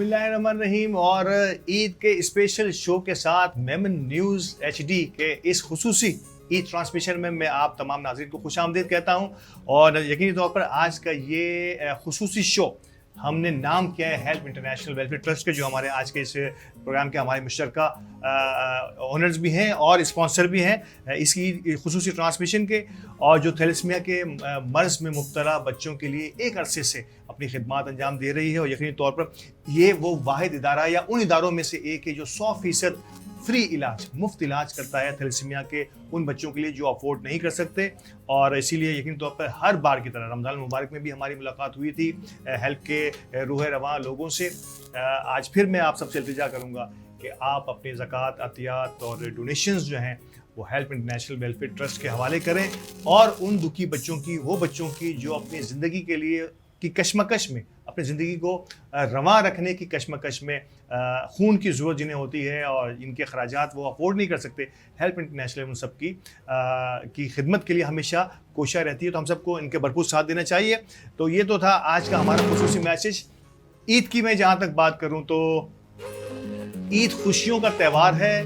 बिस्मिल्लाहिर्रहमानिर्रहीम। और ईद के स्पेशल शो के साथ मेमन न्यूज़ HD के इस खुसूसी ईद ट्रांसमिशन में मैं आप तमाम नाज़रीन को खुशामदीद कहता हूँ। और यकीनी तौर पर आज का ये खुसूसी शो हमने नाम किया है हेल्प इंटरनेशनल वेलफेयर ट्रस्ट के, जो हमारे आज के इस प्रोग्राम के हमारे मुश्तरका ओनर्स भी हैं और स्पॉन्सर भी हैं इसकी खुसूसी ट्रांसमिशन के, और जो थैलेसीमिया के मर्ज़ में मुब्तला बच्चों के लिए एक अरसे से अपनी खिदमत अंजाम दे रही है। और यकीनी तौर पर ये वो वाहिद इदारा या उन इदारों में से एक है जो 100% फ्री इलाज, मुफ्त इलाज करता है थैलेसीमिया के उन बच्चों के लिए जो अफोर्ड नहीं कर सकते। और इसीलिए यकीनी तौर पर हर बार की तरह रमज़ान मुबारक में भी हमारी मुलाकात हुई थी हेल्प के रूह रवां लोगों से। आज फिर मैं आप सबसे इल्तिजा करूँगा कि आप अपने ज़कात, अतियात और डोनेशंस जो हैं वो हेल्प इंटरनेशनल वेलफेयर ट्रस्ट के हवाले करें। और उन दुखी बच्चों की, वो बच्चों की जो अपनी ज़िंदगी के लिए की कशमकश में, अपनी ज़िंदगी को रवां रखने की कशमकश में खून की ज़रूरत जिन्हें होती है और इनके अखराजात वो अफोर्ड नहीं कर सकते, हेल्प इंटरनेशनल उन सब की खिदमत के लिए हमेशा कोशिश रहती है। तो हम सबको इनके भरपूर साथ देना चाहिए। तो ये तो था आज का हमारा खुसूसी मैसेज। ईद की मैं जहाँ तक बात करूँ तो ईद खुशियों का त्यौहार है,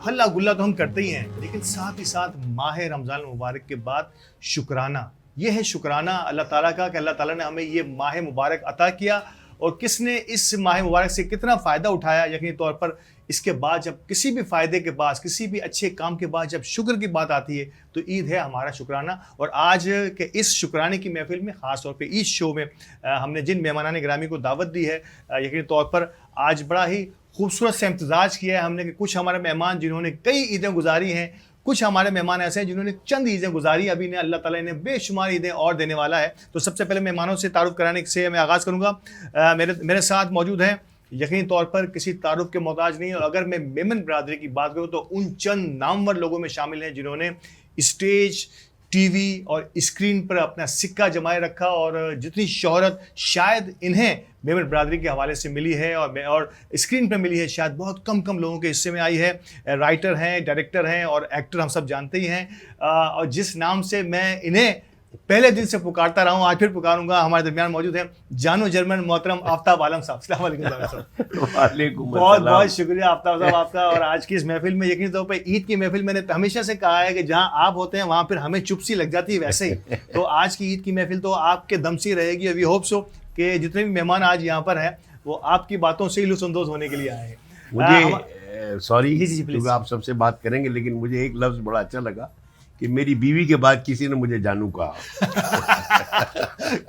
हल्ला गुल्ला तो हम करते ही हैं, लेकिन साथ ही साथ माह रमज़ान मुबारक के बाद शुक्राना, ये है शुक्राना अल्लाह ताला का कि अल्लाह ताला ने हमें ये माह मुबारक अता किया और किसने इस माह मुबारक से कितना फ़ायदा उठाया। यकीनी तौर पर इसके बाद जब किसी भी फ़ायदे के बाद, किसी भी अच्छे काम के बाद जब शुक्र की बात आती है तो ईद है हमारा शुक्राना। और आज के इस शुक्राने की महफिल में, ख़ास तौर पे इस शो में हमने जिन मेहमानान गिरामी को दावत दी है, यकीनी तौर पर आज बड़ा ही खूबसूरत से इम्तजाज किया है हमने कि कुछ हमारे मेहमान जिन्होंने कई ईदें गुजारी हैं, कुछ हमारे मेहमान ऐसे हैं जिन्होंने चंद ईदें गुजारी, अभी ने अल्लाह ताला ने बेशुमार ईदें और देने वाला है। तो सबसे पहले मेहमानों से तारुफ कराने से मैं आगाज़ करूँगा। मेरे साथ मौजूद हैं, यकीनी तौर पर किसी तारुफ के मोहताज नहीं। और अगर मैं मेमन बरादरी की बात करूँ तो उन चंद नामवर लोगों में शामिल हैं जिन्होंने स्टेज, टीवी और स्क्रीन पर अपना सिक्का जमाए रखा। और जितनी शोहरत शायद इन्हें मेमन बरादरी के हवाले से मिली है और स्क्रीन पर मिली है, शायद बहुत कम लोगों के हिस्से में आई है। राइटर हैं, डायरेक्टर हैं और एक्टर हम सब जानते ही हैं। और जिस नाम से मैं इन्हें पहले दिन से पुकारता रहा हूँ, आज फिर पुकारूंगा। हमारे दरमियान मौजूद हैं जानो जर्मन मोहतरम आफ्ताब आलम साहब। अस्सलाम वालेकुम साहब। बहुत बहुत शुक्रिया आफ्ताब साहब आपका। और आज की इस महफिल में, यकीनी तौर पर ईद की महफिल, मैंने हमेशा से कहा है कि जहाँ आप होते हैं वहाँ फिर हमें चुप सी लग जाती है, वैसे ही तो आज की ईद की महफिल तो आपके दम सी रहेगी। वी होप सो कि जितने भी मेहमान आज यहाँ पर हैं वो आपकी बातों से ही लुत्फ़अंदोज़ होने के लिए आए हैं। मुझे सॉरी क्योंकि आप सबसे बात करेंगे, लेकिन मुझे एक लफ्ज़ बड़ा अच्छा लगा कि मेरी बीवी के बाद किसी ने मुझे जानू कहा।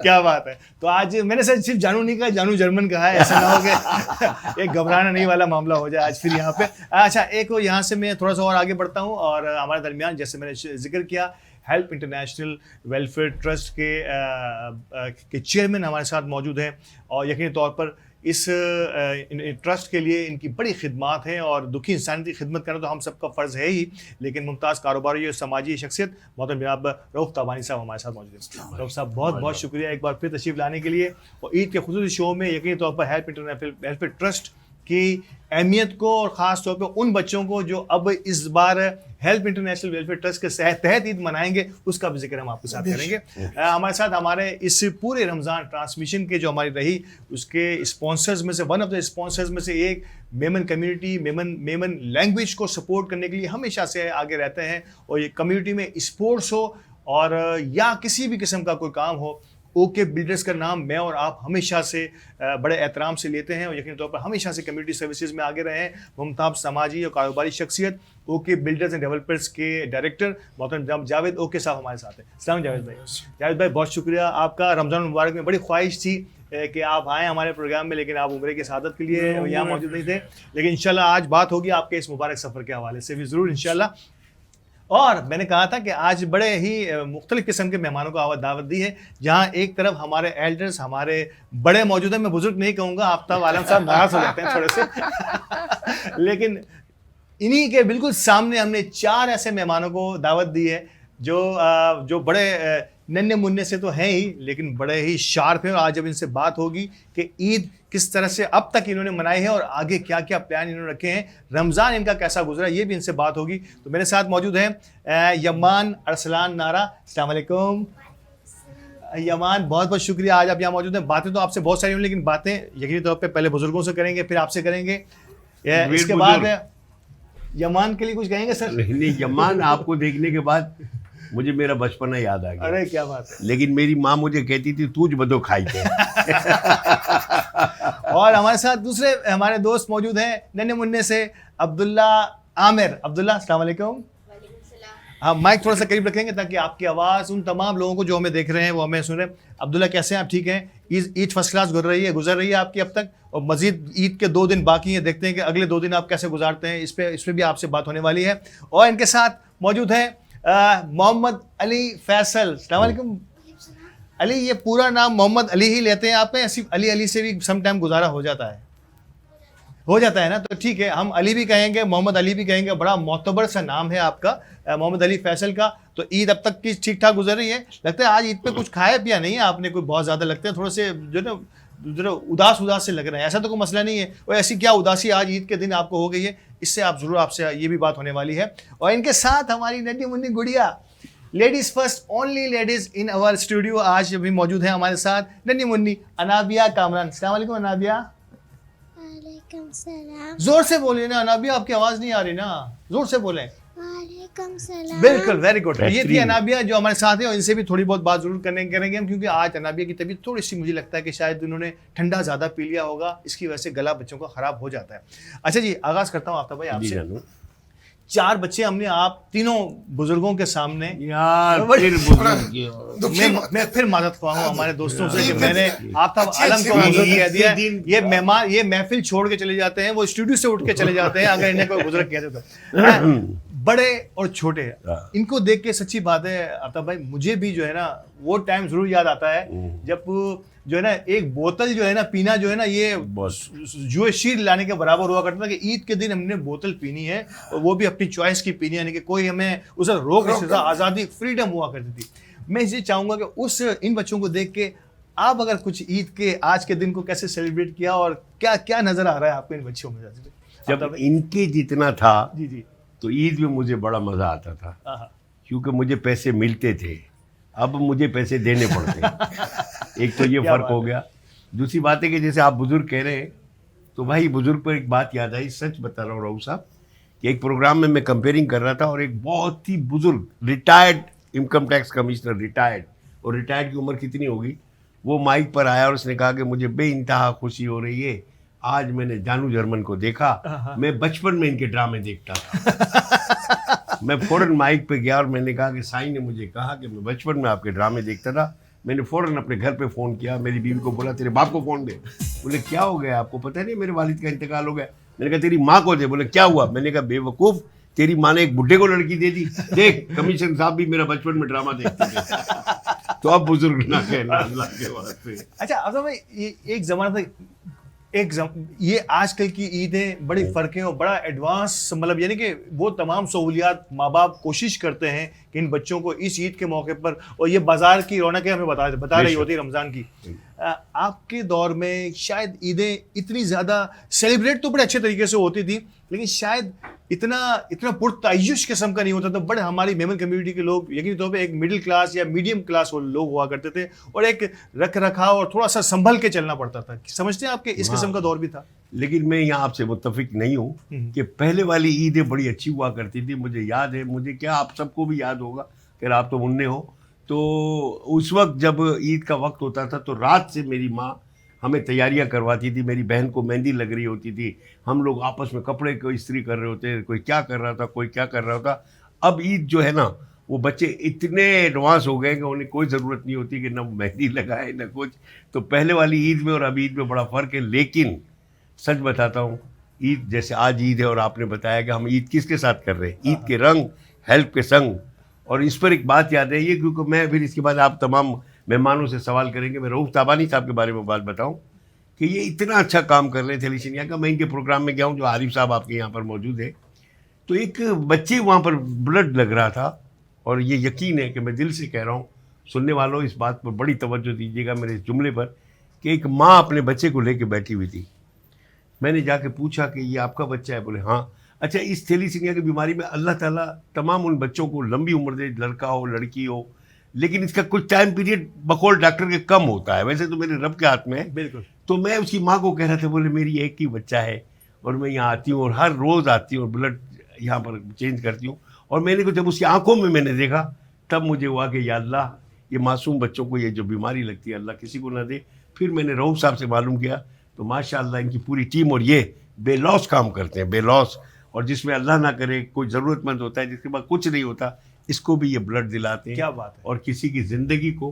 क्या बात है। तो आज मैंने सर सिर्फ जानू नहीं कहा, जानू जर्मन कहा है। ऐसा ना हो कि एक घबराना नहीं वाला मामला हो जाए आज फिर यहाँ पे। अच्छा, एक यहाँ से मैं थोड़ा सा और आगे बढ़ता हूँ। और हमारे दरमियान, जैसे मैंने जिक्र किया, हेल्प इंटरनेशनल वेलफेयर ट्रस्ट के चेयरमैन हमारे साथ मौजूद हैं। और यकीनी तौर पर इस ट्रस्ट के लिए इनकी बड़ी खिदमत हैं और दुखी इंसान की खिदमत करना तो हम सबका फ़र्ज़ है ही, लेकिन मुमताज़ कारोबारी और समाजी शख्सियत मोहतरम जनाब रऊफ़ ताबानी साहब हमारे साथ मौजूद हैं। रऊफ़ साहब बहुत बहुत शुक्रिया एक बार फिर तशरीफ़ लाने के लिए। और ईद के खुसूसी शो में यकीनी तौर पर हेल्प इंटरनेशनल वेलफेयर ट्रस्ट की अहमियत को और ख़ास तौर पर उन बच्चों को जो अब इस बार हेल्प इंटरनेशनल वेलफेयर ट्रस्ट के तहत ईद मनाएंगे, उसका भी जिक्र हम आपके साथ करेंगे। हमारे साथ हमारे इस पूरे रमज़ान ट्रांसमिशन के जो हमारी रही उसके स्पॉन्सर्स में से, वन ऑफ द स्पॉन्सर्स में से एक, मेमन कम्युनिटी, मेमन लैंग्वेज को सपोर्ट करने के लिए हमेशा से आगे रहते हैं। और ये कम्युनिटी में स्पोर्ट्स हो और या किसी भी किस्म का कोई काम हो, ओके बिल्डर्स का नाम मैं और आप हमेशा से बड़े एहतराम से लेते हैं। और यकीनी तौर पर हमेशा से कम्युनिटी सर्विसेज में आगे रहे हैं। मुमताज़ समाजी और कारोबारी शख्सियत ओके बिल्डर्स एंड डेवलपर्स के डायरेक्टर मोहतरम जावेद ओके साहब हमारे साथ हैं। अस्सलाम जावेद भाई। जावेद भाई बहुत शुक्रिया आपका। रमज़ान मुबारक में बड़ी ख्वाहिश थी कि आप आएँ हमारे प्रोग्राम में, लेकिन आप उम्रे की शहादत के लिए यहाँ मौजूद नहीं थे। लेकिन इंशाल्लाह आज बात होगी आपके इस मुबारक सफ़र के हवाले से भी ज़रूर इंशाल्लाह। और मैंने कहा था कि आज बड़े ही मुख्तलिफ़ किस्म के मेहमानों को दावत दी है, जहाँ एक तरफ हमारे एल्डर्स, हमारे बड़े मौजूद हैं। मैं बुजुर्ग नहीं कहूँगा, आफ्ताब आलम साहब नाराज़ हो जाते हैं थोड़े से लेकिन इन्हीं के बिल्कुल सामने हमने 4 ऐसे मेहमानों को दावत दी है जो बड़े नन्हे मुन्ने से तो हैं ही, लेकिन बड़े ही शार्प हैं। और आज जब इनसे बात होगी कि ईद किस तरह से अब तक इन्होंने मनाई है और आगे क्या क्या प्लान इन्होंने रखे हैं, रमज़ान इनका कैसा गुजरा, ये भी इनसे बात होगी। तो मेरे साथ मौजूद हैं यमान अरसलान नारा। अस्सलाम वालेकुम। यमान, बहुत बहुत शुक्रिया, आज आप यहाँ मौजूद हैं। बातें तो आपसे बहुत सारी हुई, लेकिन बातें यकीनी तौर पे पहले बुजुर्गों से करेंगे, फिर आपसे करेंगे। इसके बाद यमान के लिए कुछ कहेंगे सर? नहीं, यमान आपको देखने के बाद मुझे मेरा बचपना याद आ गया। अरे क्या बात है। लेकिन मेरी माँ मुझे कहती थी तूज बदो खाई के। और हमारे साथ दूसरे हमारे दोस्त मौजूद हैं नन्हे मुन्ने से, अब्दुल्ला आमिर। अब्दुल्ला, अस्सलाम वालेकुम। हाँ, माइक थोड़ा सा करीब रखेंगे ताकि आपकी आवाज़ उन तमाम लोगों को जो हमें देख रहे हैं वो हमें सुन रहे हैं। अब्दुल्ला, कैसे हैं आप? ठीक हैं? ईद फर्स्ट क्लास गुजर रही है आपकी अब तक, और मजीद ईद के 2 दिन बाकी हैं। देखते हैं कि अगले 2 दिन आप कैसे गुजारते हैं। इस पे भी आपसे बात होने वाली है। और इनके साथ मौजूद हैं मोहम्मद अली फैसल। अस्सलाम वालेकुम। अली, ये पूरा नाम मोहम्मद अली ही लेते हैं आप? सिर्फ अली से भी सम टाइम गुजारा हो जाता है ना? तो ठीक है, हम अली भी कहेंगे, मोहम्मद अली भी कहेंगे। बड़ा मोतबर सा नाम है आपका, मोहम्मद अली फैसल का। तो ईद अब तक की ठीक ठाक गुजर रही है? लगता है आज ईद पे कुछ खाया पिया नहीं है आपने, कोई बहुत ज़्यादा लगते हैं थोड़े से जो ना जरा उदास से लग रहे हैं। ऐसा तो कोई मसला नहीं है, और ऐसी क्या उदासी आज ईद के दिन आपको हो गई है? इससे आप ज़रूर, आपसे ये भी बात होने वाली है। और इनके साथ हमारी नन्ही मुन्नी गुड़िया, ladies first, only ladies in our studio, आज भी मौजूद है हमारे साथ, नन्ही मुन्नी अनाबिया कामरान। अस्सलाम वालेकुम अनाबिया। वालेकुम सलाम। जोर से बोलिए ना अनाबिया, आपकी आवाज़ नहीं आ रही ना, जोर से बोलें। वालेकुम सलाम। बिल्कुल, वेरी गुड। ये थी अनाबिया जो हमारे साथ है, और इनसे भी थोड़ी बहुत बात जरूर करेंगे हम, क्योंकि आज अनाबिया की तबीयत थोड़ी सी, मुझे लगता है कि शायद उन्होंने ठंडा ज़्यादा पी लिया होगा, इसकी वजह से गला बच्चों का ख़राब हो जाता है। अच्छा जी, आगाज़ करता हूँ आफ्ताब भाई आपसे। 4 बच्चे हमने आप तीनों बुजुर्गों के सामने। यार मैं फिर मादत ख्वाह हूँ हमारे दोस्तों से कि मैंने आफ्ताब आलम को बुजुर्ग कह दिया। ये मेहमान, ये महफिल छोड़ के चले जाते हैं, वो स्टूडियो से उठ के चले जाते हैं अगर इन्हें कोई बुजुर्ग कहते तो। बड़े और छोटे, इनको देख के सच्ची बात है आफ्ताब भाई, मुझे भी जो है ना वो टाइम जरूर याद आता है जब जो है ना एक बोतल जो है ना पीना जो है ना, ये जुए शीर लाने के बराबर हुआ करता था कि ईद के दिन हमने बोतल पीनी है, और वो भी अपनी चॉइस की पीनी है, यानी कि कोई हमें उसे रोक नहीं सकता, आज़ादी, फ्रीडम हुआ करती थी। मैं इसे चाहूँगा कि इन बच्चों को देख के आप अगर कुछ ईद के आज के दिन को कैसे सेलिब्रेट किया, और क्या क्या नज़र आ रहा है आपको इन बच्चों में? जब इनके जितना था जी तो ईद में मुझे बड़ा मज़ा आता था, क्योंकि मुझे पैसे मिलते थे, अब मुझे पैसे देने पड़ते। एक तो ये फ़र्क हो गया। दूसरी बात है कि जैसे आप बुज़ुर्ग कह रहे हैं, तो भाई बुज़ुर्ग पर एक बात याद आई, सच बता रहा हूँ राहू साहब, कि एक प्रोग्राम में मैं कंपेयरिंग कर रहा था, और एक बहुत ही बुज़ुर्ग retired income tax commissioner, retired की उम्र कितनी होगी, वो माइक पर आया और उसने कहा कि मुझे बेइंतहा खुशी हो रही है, आज मैंने जानू जर्मन को देखा, मैं बचपन में इनके ड्रामे देखता था। मैं फौरन माइक पे गया और मैंने कहा कि साईं ने मुझे कहा कि मैं बचपन में आपके ड्रामे देखता था। मैंने फ़ौरन अपने घर पे फ़ोन किया, मेरी बीवी को बोला तेरे बाप को फ़ोन दे। बोले क्या हो गया, आपको पता नहीं मेरे वालिद का इंतकाल हो गया? मैंने कहा तेरी माँ को दे। बोले क्या हुआ? मैंने कहा बेवकूफ़, तेरी माँ ने एक बुढ़े को लड़की दे दी। देख, कमीशन साहब भी मेरा बचपन में ड्रामा देखते थे। तो अब बुजुर्ग ना कहना अल्लाह के वास्ते। अच्छा, अब भाई एक ज़माना था, ये आजकल की ईदें बड़ी फ़र्क है, और बड़ा एडवांस, मतलब यानी कि वो तमाम सहूलियात माँ बाप कोशिश करते हैं कि इन बच्चों को इस ईद के मौके पर, और ये बाज़ार की रौनकें हमें बता रही होती है रमज़ान की। आपके दौर में शायद ईदें इतनी ज़्यादा सेलिब्रेट तो बड़े अच्छे तरीके से होती थी, लेकिन शायद इतना पुरतायुश किस्म का नहीं होता था। बड़े हमारी मेमन कम्युनिटी के लोग यकीनी तौर पे एक मिडिल क्लास या मीडियम क्लास लोग हुआ करते थे, और एक रख रखाव और थोड़ा सा संभल के चलना पड़ता था। समझते हैं आपके इस किस्म का दौर भी था? लेकिन मैं यहाँ आपसे मुत्तफिक नहीं हूँ कि पहले वाली ईदें बड़ी अच्छी हुआ करती थी। मुझे याद है, मुझे क्या आप सबको भी याद होगा कि आप तो मुन्ने हो, तो उस वक्त जब ईद का वक्त होता था तो रात से मेरी माँ हमें तैयारियां करवाती थी। मेरी बहन को मेहंदी लग रही होती थी, हम लोग आपस में कपड़े को इस्त्री कर रहे होते, कोई क्या कर रहा था, कोई क्या कर रहा था। अब ईद जो है ना, वो बच्चे इतने एडवांस हो गए कि उन्हें कोई ज़रूरत नहीं होती कि ना मेहंदी लगाए ना कुछ। तो पहले वाली ईद में और अब ईद में बड़ा फ़र्क है। लेकिन सच बताता हूँ, ईद जैसे आज ईद है और आपने बताया कि हम ईद किसके साथ कर रहे हैं, ईद के रंग, हेल्प के संग। और इस पर एक बात याद है ये, क्योंकि मैं फिर इसके बाद आप तमाम मेहमानों से सवाल करेंगे, मैं रऊफ ताबानी साहब के बारे में बात बताऊं कि ये इतना अच्छा काम कर रहे थे थैलीसीमिया का। मैं इनके प्रोग्राम में गया हूँ, जो आरिफ साहब आपके यहाँ पर मौजूद है, तो एक बच्चे वहाँ पर ब्लड लग रहा था। और ये यकीन है कि मैं दिल से कह रहा हूँ, सुनने वालों इस बात पर बड़ी तवज्जो दीजिएगा मेरे इस जुमले पर, कि एक माँ अपने बच्चे को लेकर बैठी हुई थी। मैंने जाके पूछा कि ये आपका बच्चा है? बोले हाँ। अच्छा, इस थैलीसीमिया की बीमारी में अल्लाह ताला तमाम उन बच्चों को लंबी उम्र दे, लड़का हो लड़की हो, लेकिन इसका कुछ टाइम पीरियड बकौल डॉक्टर के कम होता है, वैसे तो मेरे रब के हाथ में है। बिल्कुल। तो मैं उसकी माँ को कह रहा था, बोले मेरी एक ही बच्चा है और मैं यहाँ आती हूँ और हर रोज़ आती हूँ और ब्लड यहाँ पर चेंज करती हूँ। और मैंने को जब उसकी आंखों में मैंने देखा तब मुझे हुआ कि या अल्लाह, ये मासूम बच्चों को ये जो बीमारी लगती है अल्लाह किसी को ना दे। फिर मैंने रऊफ साहब से मालूम किया तो माशाअल्लाह इनकी पूरी टीम और ये बेलौस काम करते हैं, बेलौस। और जिसमें अल्लाह ना करे कोई ज़रूरतमंद होता है जिसके पास कुछ नहीं होता, इसको भी ये ब्लड दिलाते हैं। क्या बात है। और किसी की ज़िंदगी को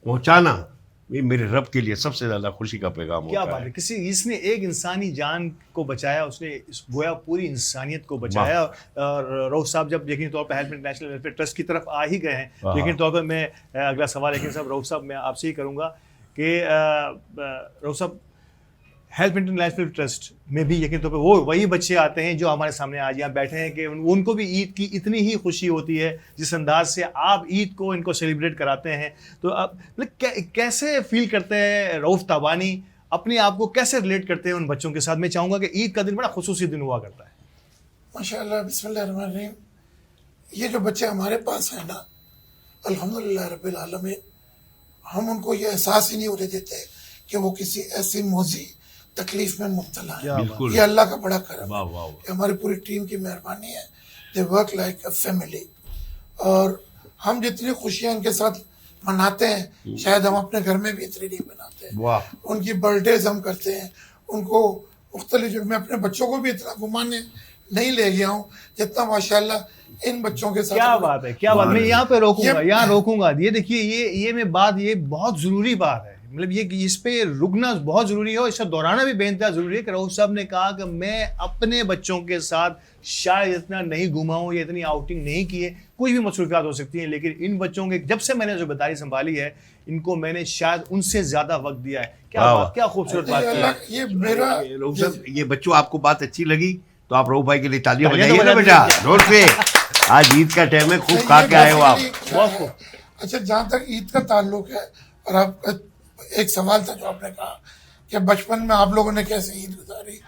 पहुँचाना ये मेरे रब के लिए सबसे ज़्यादा खुशी का पैगाम क्या होता बात है। है, किसी इसने एक इंसानी जान को बचाया, उसने गोया पूरी इंसानियत को बचाया। और रऊफ साहब जब यकीनी तौर पर हेल्प इंटरनेशनल वेलफेयर ट्रस्ट की तरफ आ ही गए हैं, हाँ। यकीनी तौर पर मैं अगला सवाल यकीन साहब रऊफ साहब मैं आपसे ही करूँगा कि रऊफ साहब हेल्प इंटरनेशनल ट्रस्ट में भी यकीन तौर पर वो वही बच्चे आते हैं जो हमारे सामने आज यहाँ बैठे हैं कि उनको भी ईद की इतनी ही खुशी होती है जिस अंदाज से आप ईद को इनको सेलिब्रेट कराते हैं। तो आप मतलब कैसे फील करते हैं रऊफ ताबानी, अपने आप को कैसे रिलेट करते हैं उन बच्चों के साथ? मैं चाहूँगा कि ईद का दिन बड़ा खुसूसी दिन हुआ करता है। माशाअल्लाह, बिस्मिल्लाहिर्रहमानिर्रहीम। ये जो बच्चे हमारे पास हैं ना, अल्हम्दुलिल्लाह रब्बिल आलमीन, हम उनको ये एहसास ही नहीं होने देते कि वो किसी ऐसी मौजी तकलीफ में मुब्तला है। बिल्कुल। ये अल्लाह का बड़ा करम वाह है, वाह ये हमारी पूरी टीम की मेहरबानी है। They work like a family. और हम जितनी खुशियाँ इनके साथ मनाते हैं शायद हम अपने घर में भी इतनी नहीं मनाते हैं। वाह। उनकी बर्थडेज हम करते हैं, उनको मुख्तलिफ, मैं अपने बच्चों को भी इतना घुमाने नहीं ले गया हूँ जितना माशाल्लाह इन बच्चों के साथ। क्या बात है, क्या बात। मैं यहाँ पे रोकूंगा, ये- यहाँ रोकूंगा। ये देखिए, ये मैं बात, ये बहुत ज़रूरी बात है, मतलब ये इस पे रुकना बहुत ज़रूरी है और इसका दोहराना भी बेइंतहा ज़रूरी है कि रऊफ साहब ने कहा कि मैं अपने बच्चों के साथ शायद इतना नहीं घुमा हूँ या इतनी आउटिंग नहीं की है, कोई भी मसरूफियात हो सकती हैं, लेकिन इन बच्चों के जब से मैंने ज़िम्मेदारी संभाली है इनको मैंने शायद उनसे ज़्यादा वक्त दिया है। क्या वाह, बात, क्या खूबसूरत बात की है। ये मेरा रऊफ साहब, ये बच्चों आपको बात अच्छी लगी तो आप रऊफ भाई के लिए तालियां तालियां बजाइए तो ना बजा बेटा, जोर से। आज ईद का टाइम है, खूब खा के आए हो आप। बहुत खूब। अच्छा, जहाँ तक ईद का ताल्लुक है, और आप एक सवाल था जो आपने कहा कि बचपन में आप लोगों ने कैसे ईद गुजारी,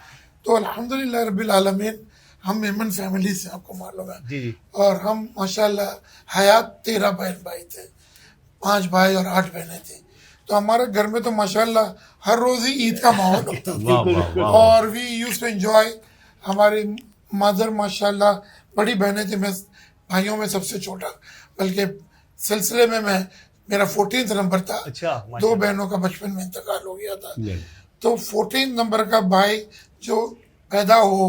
तो अल्हम्दुलिल्लाह रब्बिल आलमीन हम मेमन फैमिली से, आपको मालूम है। जी जी। और हम माशाल्लाह हयात 13 बहन भाई थे, 5 भाई और 8 बहनें थी। तो हमारे घर में तो माशाल्लाह हर रोज़ ही ईद का माहौल होता था। वाह वाह वाह। और वी यूज टू एंजॉय। हमारी मदर माशाल्लाह, बड़ी बहनें थी, मैं भाइयों में सबसे छोटा, बल्कि सिलसिले में मैं, मेरा 14th नंबर था। अच्छा, 2 माशाल्लाह। बहनों का बचपन में इंतकाल हो गया था। नहीं। तो 14 नंबर का भाई जो पैदा हो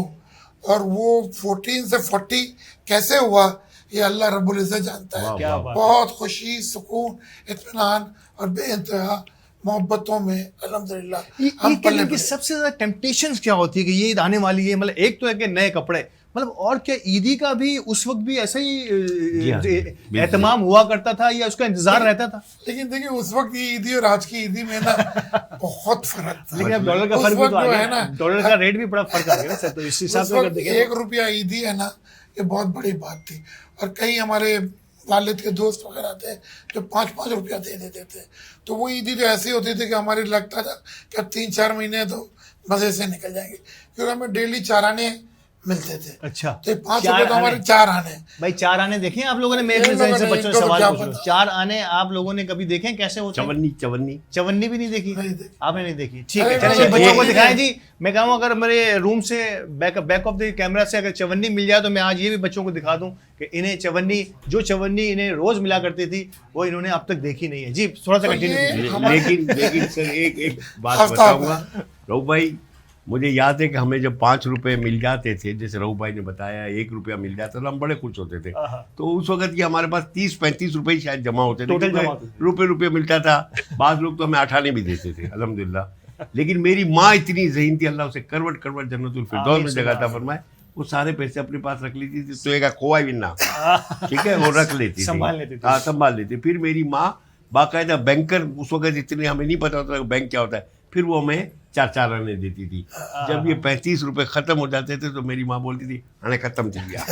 और वो 14 से 40 कैसे हुआ ये अल्लाह रब्बुल इज्जत जानता है। क्या बात है। बहुत खुशी, सुकून, इत्मीनान और बेइंतहा मोहब्बतों में अल्हम्दुलिल्लाह हम ईद के पले दिन की बड़े। सबसे ज्यादा टेम्पटेशंस क्या होती है कि ये ईद आने वाली है? मतलब एक तो है कि नए कपड़े, मतलब और क्या ईदी का भी उस वक्त भी ऐसा जी हाँ, ही बिल्कुल। एहतमाम हुआ करता था या उसका इंतजार रहता था? लेकिन देखिए, उस वक्त की ईदी और आज की ईदी में ना बहुत फर्क था। लेकिन अब डॉलर का उस फर्क भी वक्त तो आ जो गया है ना, डॉलर का रेट भी बड़ा फर्क आ गया ना सर, तो इस हिसाब उस से अगर वक्त देखें 1 रुपया ईदी है ना, ये बहुत बड़ी बात थी। और कई हमारे वालिद के दोस्त वगैरह थे जो 5-5 रुपया दे देते थे। तो वो ईदी तो ऐसी होती थी कि हमारे लगता था कि अब 3-4 महीने तो मजे से निकल जाएंगे, क्योंकि हमें डेली 4 आने मिलते थे। अच्छा, तो 5 चार रुपये तो हमारे आने। 4 आने। भाई 4 आने देखे आप लोगों ने? मैं इन से लोगों ने बच्चों से इनको सवाल क्या पूछ रहा हूं। पता। 4 आने आप लोगों ने कभी देखे हैं कैसे होते हैं? चवन्नी चवन्नी चवन्नी भी नहीं देखी? नहीं देखी। आपने नहीं देखी, ठीक अरे है। चलिए बाबा, जी, बच्चों को ये- दिखाएं जी। मैं कहूँ अगर मेरे रूम से बैक ऑफ द कैमरा से अगर चवन्नी मिल जाए तो मैं आज ये भी बच्चों को दिखा दूं कि इन्हें चवन्नी, जो चवन्नी इन्हें रोज मिला करती थी वो इन्होंने अब तक देखी नहीं है। जी थोड़ा सा तो कंटिन्यू ये- कीजिए। लेकिन सर एक बात हफ्ता बताऊंगा रऊफ भाई, मुझे याद है कि हमें जब 5 रुपए मिल जाते थे, जैसे रऊफ भाई ने बताया 1 रुपया मिल जाता था, हम बड़े खुश होते थे। आहा। तो उस वक्त ये हमारे पास 30-35 रुपए ही शायद जमा होते थे, टोटल क्योंकि जमा होते थे। रुपए मिलता था। बाद लोग तो हमें 8 आने भी देते थे अल्हम्दुलिल्लाह। लेकिन मेरी माँ इतनी ज़हीन थी, अल्लाह उसे करवट करवट जन्नतुल फिरदौस आमीन, में जगह था फरमाए, वो सारे पैसे अपने पास रख लेती थी। तो एक खोआ भी ना, ठीक है, वो रख लेती थी, संभाल लेती थी। हाँ संभाल लेती। फिर मेरी माँ बाकायदा बैंकर, उस वक्त इतने हमें नहीं पता होता बैंक क्या होता है, फिर वो हमें 4 आने देती थी। जब ये 35 रुपए खत्म हो जाते थे तो मेरी माँ बोलती थी आने खत्म थी गया।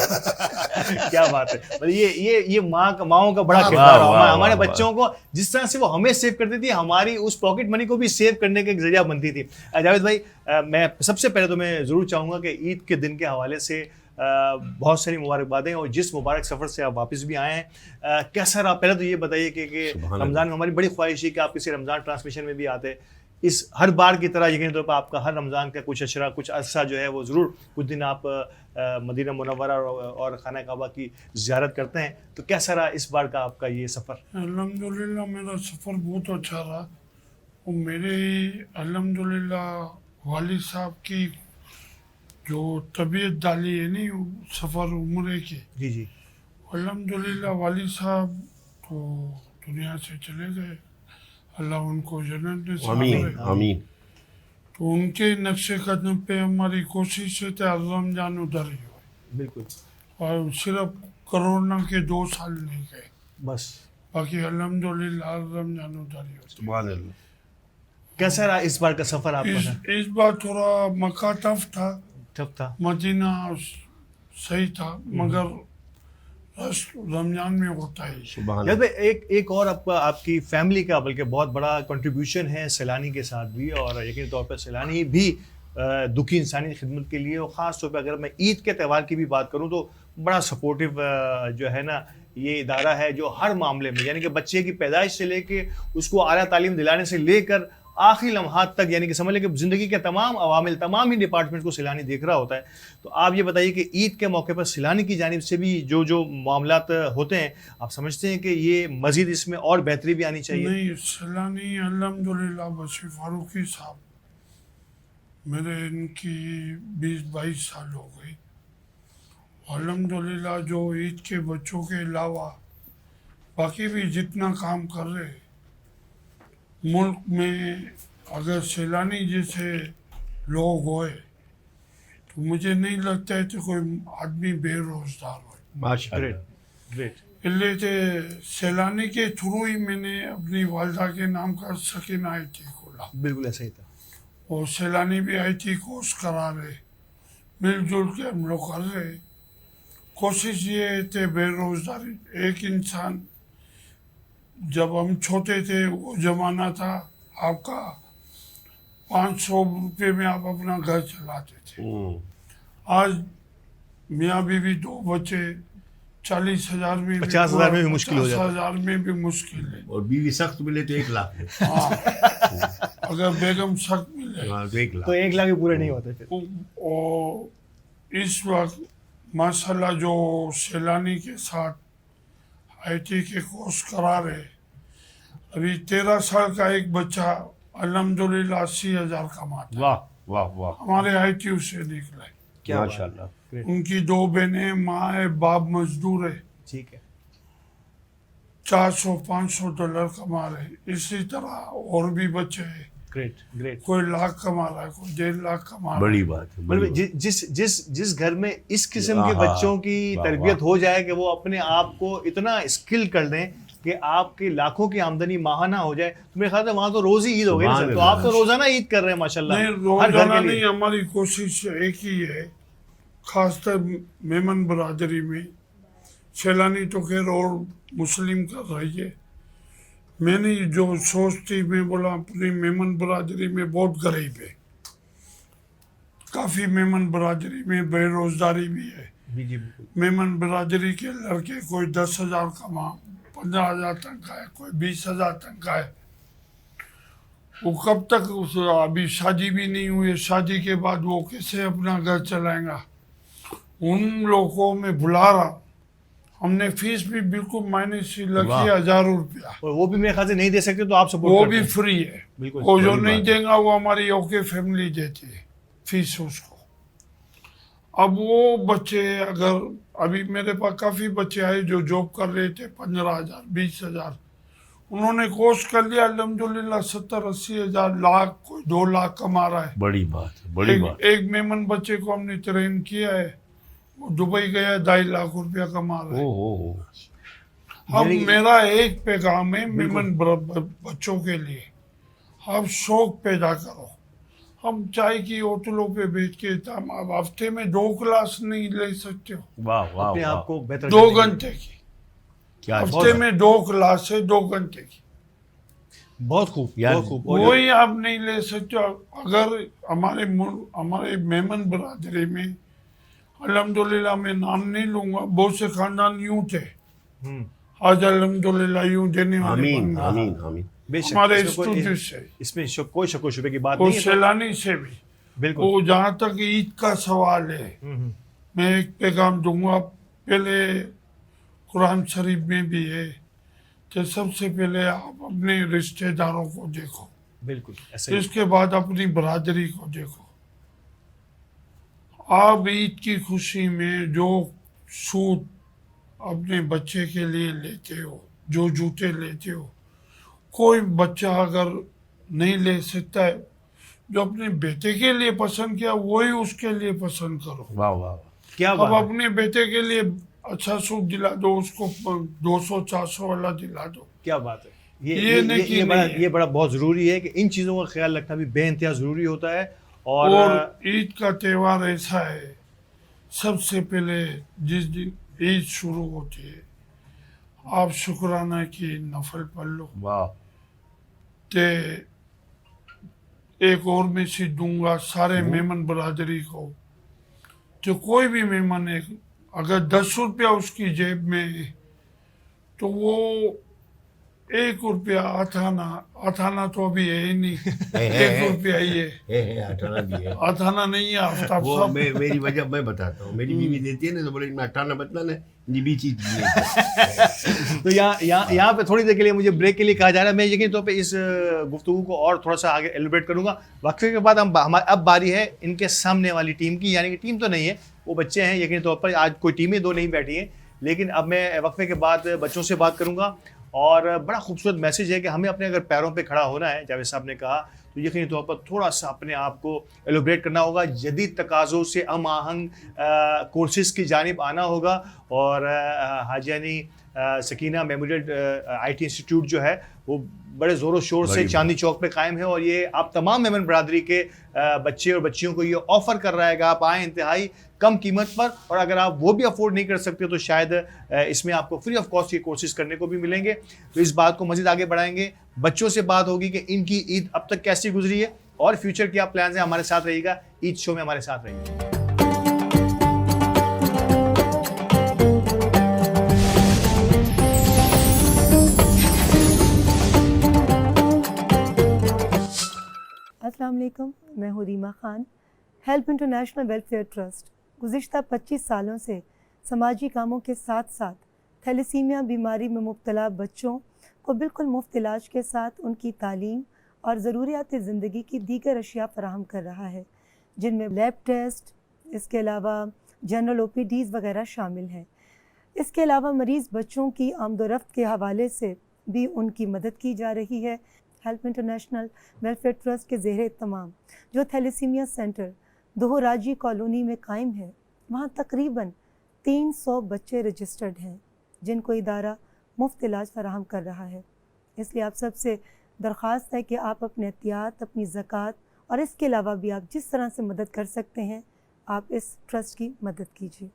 क्या बात है। मतलब ये माओं का बड़ा वाह, किरदार वाह, है। वाह, हमारे वाह, बच्चों को जिस तरह से वो हमें सेव करती थी, हमारी उस पॉकेट मनी को भी सेव करने का एक जरिया बनती थी। जावेद भाई, मैं सबसे पहले तो मैं ज़रूर चाहूँगा कि ईद के दिन के हवाले से बहुत सारी मुबारकबादें, और जिस मुबारक सफ़र से आप वापस भी आए हैं, कैसा रहा? पहले तो ये बताइए कि सुभान रमज़ान में हमारी बड़ी ख्वाहिश है कि आप किसी रमज़ान ट्रांसमिशन में भी आते। इस हर बार की तरह यकीनी तौर पर आपका हर रमज़ान का कुछ अशरा, कुछ अरसा जो है वो ज़रूर कुछ दिन आप मदीना मुनव्वरा और खाना काबा की ज़ियारत करते हैं, तो कैसा रहा इस बार का आपका ये सफ़र? अल्हम्दुलिल्लाह मेरा सफ़र बहुत अच्छा रहा। और मेरे अल्हम्दुलिल्लाह वालिद साहब की जो तबीयत डाली है नहीं सफ़र उम्रे की, जी जी। अल्हम्दुलिल्लाह वालिद साहब तो दुनिया से चले गए, अल्लाह उनको जन्नत नसीब आमीन करे। आमीन। तो उनके नक्शे कदम पे हमारी कोशिश है कि रमजान उधर ही हो, बिल्कुल, और सिर्फ कोरोना के 2 साल नहीं गए, बस। बाकी अल्हम्दुलिल्लाह रमजान उधर ही हो। सुभान अल्लाह। कैसा रहा इस बार का सफ़र आपका? इस बार थोड़ा मक्का टफ था, टफ था। मदीना सही था, मगर रमजान में होता है। सुभान यार अल्लाह। भाई, एक और आपकी फैमिली का बल्कि बहुत बड़ा कंट्रीब्यूशन है सैलानी के साथ भी, और यकीनी तौर पर सैलानी भी दुखी इंसानी खिदमत के लिए, और ख़ास तौर पे अगर मैं ईद के त्यौहार की भी बात करूं तो बड़ा सपोर्टिव जो है ना ये इदारा है, जो हर मामले में, यानी कि बच्चे की पैदाइश से लेके उसको आला तालीम दिलाने से लेकर आखिरी लम्हात तक, यानी कि समझ लें कि ज़िंदगी के तमाम अवामिल, तमाम ही डिपार्टमेंट को सैलानी देख रहा होता है। तो आप ये बताइए कि ईद के मौके पर सैलानी की जानिब से भी जो मामलात होते हैं, आप समझते हैं कि ये मज़ीद इसमें और बेहतरी भी आनी चाहिए? नहीं, सैलानी अल्हम्दुलिल्लाह बशीर फारूकी साहब, मेरे इनकी 20-22 साल हो गई। अल्हम्दुलिल्लाह जो ईद के बच्चों के अलावा बाकी भी जितना काम कर रहे हैं, मुल्क में अगर सैलानी जैसे लोग होए तो मुझे नहीं लगता है कि कोई आदमी बेरोजगार हो। माशाअल्लाह। ग्रेट। इसलिए तो सैलानी के थ्रू ही मैंने अपनी वालदा के नाम का सकीना IT खोला, बिल्कुल ऐसा ही था। और सैलानी भी IT कोर्स करा रहे, मिलजुल के हम लोग कर रहे। कोशिश ये है कि बेरोजगारी, एक इंसान, जब हम छोटे थे वो जमाना था आपका 500 रुपये में आप अपना घर चलाते थे। आज मियाँ बीवी 2 बच्चे 40,000 में, 50,000 में भी मुश्किल हो जाता है। 50,000 में भी मुश्किल है। और बीवी सख्त मिले तो 1 लाख में। हाँ, अगर बेगम सख्त मिले हाँ, तो 1 लाख। तो 1 लाख भी पूरे नहीं होते फिर। और इस वक्त माशाल्लाह जो सैलानी के साथ IT के कोर्स करा रहे, अभी 13 साल का एक बच्चा अल्हम्दुलिल्लाह 80,000 कमाता है। वाह वाह वाह। हमारे ITU से निकले। क्या बात है। माशाअल्लाह। ग्रेट। उनकी 2 बहनें, माँ है, बाप मजदूर है, ठीक है। $400-500 कमा रहे। इसी तरह और भी बच्चे हैं, ग्रेट ग्रेट। कोई लाख कमा रहा है, कोई 1.5 लाख कमा रहा बड़ी है। बात है, बड़ी मतलब बात। जिस घर में इस किस्म के आहा, बच्चों की वाह, तरबियत वाह। हो जाए कि वो अपने आप को इतना स्किल कर दें कि आपकी लाखों की आमदनी माहाना हो जाए, तो मेरे ख्याल से वहाँ तो रोज ही ईद हो गई ना सर। तो सुभान आप तो रोजाना ईद कर रहे हैं माशाल्लाह। नहीं, हर घर रोजाना के नहीं, लिए। हमारी कोशिश एक ही है, खासकर मेमन बरादरी में। सैलानी तो खैर और मुस्लिम कर रही है। मैंने जो सोच थी, मैं बोला अपनी मेमन बरादरी में बहुत गरीब है, काफ़ी मेमन बरादरी में बेरोजगारी भी है। जी जी बिल्कुल। मेमन बरादरी के लड़के कोई 10,000 कमा, 15,000 तक का है, कोई 20,000 तक का है। वो कब तक अभी शादी भी नहीं हुई है, शादी के बाद वो कैसे अपना घर चलाएगा? उन लोगों को मैं बुला रहा हूँ। हमने फीस भी बिल्कुल मायने से रखी है, 1,000 रुपया, और वो भी मेरे ख्याल से नहीं दे सकते, तो आप सपोर्ट वो करते भी हैं। फ्री है। बिल्कुल। वो जो बड़ी नहीं बात है। देगा वो हमारी ओके फैमिली देती है फीस उसको। अब वो बच्चे, अगर अभी मेरे पास काफ़ी बच्चे आए जो जॉब कर रहे थे, 15,000 20,000, उन्होंने कोर्स कर लिया, अल्हम्दुलिल्लाह 70-80 हज़ार, लाख, कोई 2 लाख कमा रहा है। बड़ी बात है, बड़ी बात। एक मेमन बच्चे को हमने ट्रेन किया है, वो दुबई गया, 2.5 लाख रुपया कमा रहा है। ओ अब मेरा एक पैगाम है मेमन बच्चों के लिए, आप शौक पैदा करो। हम चाय की होटलों पे बैठ के अब हफ्ते में 2 क्लास नहीं ले सकते हो, वाह वाह अपने वाह। आप को बेहतर 2 करने के लिए। घंटे की, क्या हफ्ते में 2 क्लास है, 2 घंटे की, बहुत खूब, यार, बहुत खूब। और वही आप नहीं ले सकते हो। अगर हमारे मेमन बरादरी में अल्हम्दुलिल्लाह मैं नाम नहीं लूंगा, बहुत से खानदान यूं थे, हम्म, आज अल्हम्दुलिल्लाह यूं देने वाले बन आमीन रहा। आमीन आमीन। बेशक हमारे इसमें कोई- स्टूडेंट से इसमें कोई शक व शुबे की बात और नहीं है। सैलानी से भी। बिल्कुल। वो जहाँ तक ईद का सवाल है, मैं एक पैगाम दूंगा। पहले कुरान शरीफ में भी है कि सबसे पहले आप अपने रिश्तेदारों को देखो, बिल्कुल ऐसे ही। इसके बाद अपनी बरादरी को देखो। आप ईद की खुशी में जो सूट अपने बच्चे के लिए लेते हो, जो जूते लेते हो, कोई बच्चा अगर नहीं ले सकता है, जो अपने बेटे के लिए पसंद किया वही उसके लिए पसंद करो। वाह वाह वाह। क्या अब बात है। अपने बेटे के लिए अच्छा सूट दिला दो, उसको 200-400 वाला दिला दो। क्या बात है। ये नहीं कि बड़ा नहीं है। ये बड़ा बहुत जरूरी है कि इन चीजों का ख्याल रखना भी बेइंतहा जरूरी होता है। और और ईद का त्यौहार ऐसा है, सबसे पहले जिस दिन ईद शुरू होती है, आप शुक्राना की नफल पढ़ लो। वाह। ते एक और मैसेज दूंगा सारे मेहमान बरादरी को, जो कोई भी मेहमान है, अगर 10 रुपया उसकी जेब में है तो वो 1 रुपया अठाना तो अभी है ही नहीं, 1 रुपया ही है, अठाना भी है। अठाना नहीं है आफ्ताब वो साहब। मेरी वजह मैं बताता हूँ, मेरी बीवी देती है ना तो बोले मैं अठाना बतला ना निबी चीज नहीं। तो यहाँ पे थोड़ी देर के लिए मुझे ब्रेक के लिए कहा जा रहा है। मैं यकीन तौर पे इस गुफ्तगू को और थोड़ा सा आगे एलिब्रेट करूंगा। वक्फे के बाद अब बारी है इनके सामने वाली टीम की, यानी कि टीम तो नहीं है, वो बच्चे हैं। यकीन तौर पर आज कोई टीमें दो नहीं बैठी हैं, लेकिन अब मैं वक्फे के बाद बच्चों से बात करूंगा। और बड़ा खूबसूरत मैसेज है कि हमें अपने अगर पैरों पे खड़ा होना है, जावेद साहब ने कहा, तो यकीनी तौर पर थोड़ा सा अपने आप को एलोब्रेट करना होगा, जदीद तकाज़ों से हम आहंग कोर्सेज़ की जानिब आना होगा। और हाजियानी सकीना मेमोरियल IT इंस्टीट्यूट जो है वो बड़े ज़ोरों शोर से चांदनी चौक पे कायम है, और ये आप तमाम मेमन बरादरी के बच्चे और बच्चियों को ये ऑफ़र कर रहा है कि आप आएँ इंतहाई कम कीमत पर, और अगर आप वो भी अफोर्ड नहीं कर सकते तो शायद इसमें आपको फ्री ऑफ कॉस्ट ये कोर्सेज करने को भी मिलेंगे। तो इस बात को मज़ीद आगे बढ़ाएंगे, बच्चों से बात होगी कि इनकी ईद अब तक कैसी गुजरी है और फ्यूचर क्या प्लान्स हैं। हमारे साथ रहिएगा, ईद शो में हमारे साथ रहिएगा। अस्सलाम वालेकुम, मैं हूँ Reema Khan. Help international welfare trust गुज़िश्ता 25 सालों से समाजी कामों के साथ साथ थैलेसीमिया बीमारी में मुब्तला बच्चों को बिल्कुल मुफ्त इलाज के साथ उनकी तालीम और ज़रूरियात ज़िंदगी की दीगर अशिया फराहम कर रहा है, जिनमें लैब टेस्ट, इसके अलावा जनरल OPDs वगैरह शामिल हैं। इसके अलावा मरीज़ बच्चों की आमदोरफ्त के हवाले से भी उनकी मदद की जा रही है। हेल्प इंटरनेशनल वेलफेयर ट्रस्ट के ज़ेर तमाम जो थैलेसीमिया सेंटर दोहराजी कॉलोनी में कायम है, वहाँ तकरीबन 300 बच्चे रजिस्टर्ड हैं जिनको इदारा मुफ्त इलाज फराहम कर रहा है। इसलिए आप सबसे दरख्वास्त है कि आप अपने एहतियात, अपनी ज़कात और इसके अलावा भी आप जिस तरह से मदद कर सकते हैं, आप इस ट्रस्ट की मदद कीजिए।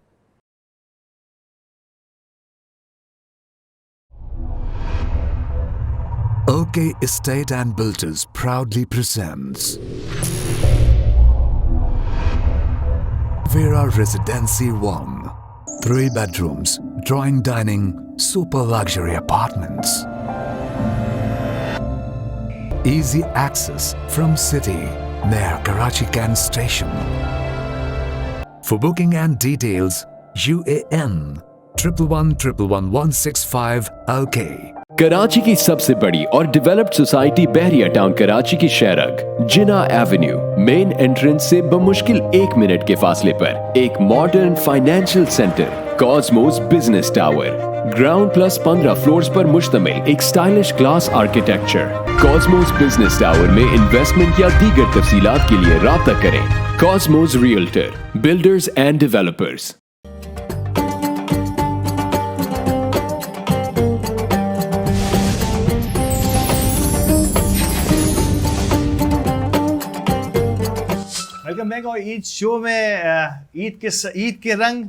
OK Estate and Builders proudly presents Vera Residency 1. 3 bedrooms, drawing dining, super luxury apartments. Easy access from city near Karachi Kent Station. For booking and details, UAN 1111165 OK. Karachi की सबसे बड़ी और डेवलप्ड सोसाइटी बहरिया town Karachi की शेरग जिना Avenue main entrance से बमुश्किल 1 minute के फासले पर एक modern financial centre Cosmos business tower, ground plus 15 floors पर मुश्तमिल एक stylish glass architecture. Cosmos business tower में इन्वेस्टमेंट या दीगर तफसीलात के लिए राब्ता करें Cosmos realtor, builders and developers. Welcome back. और ईद शो में ईद के रंग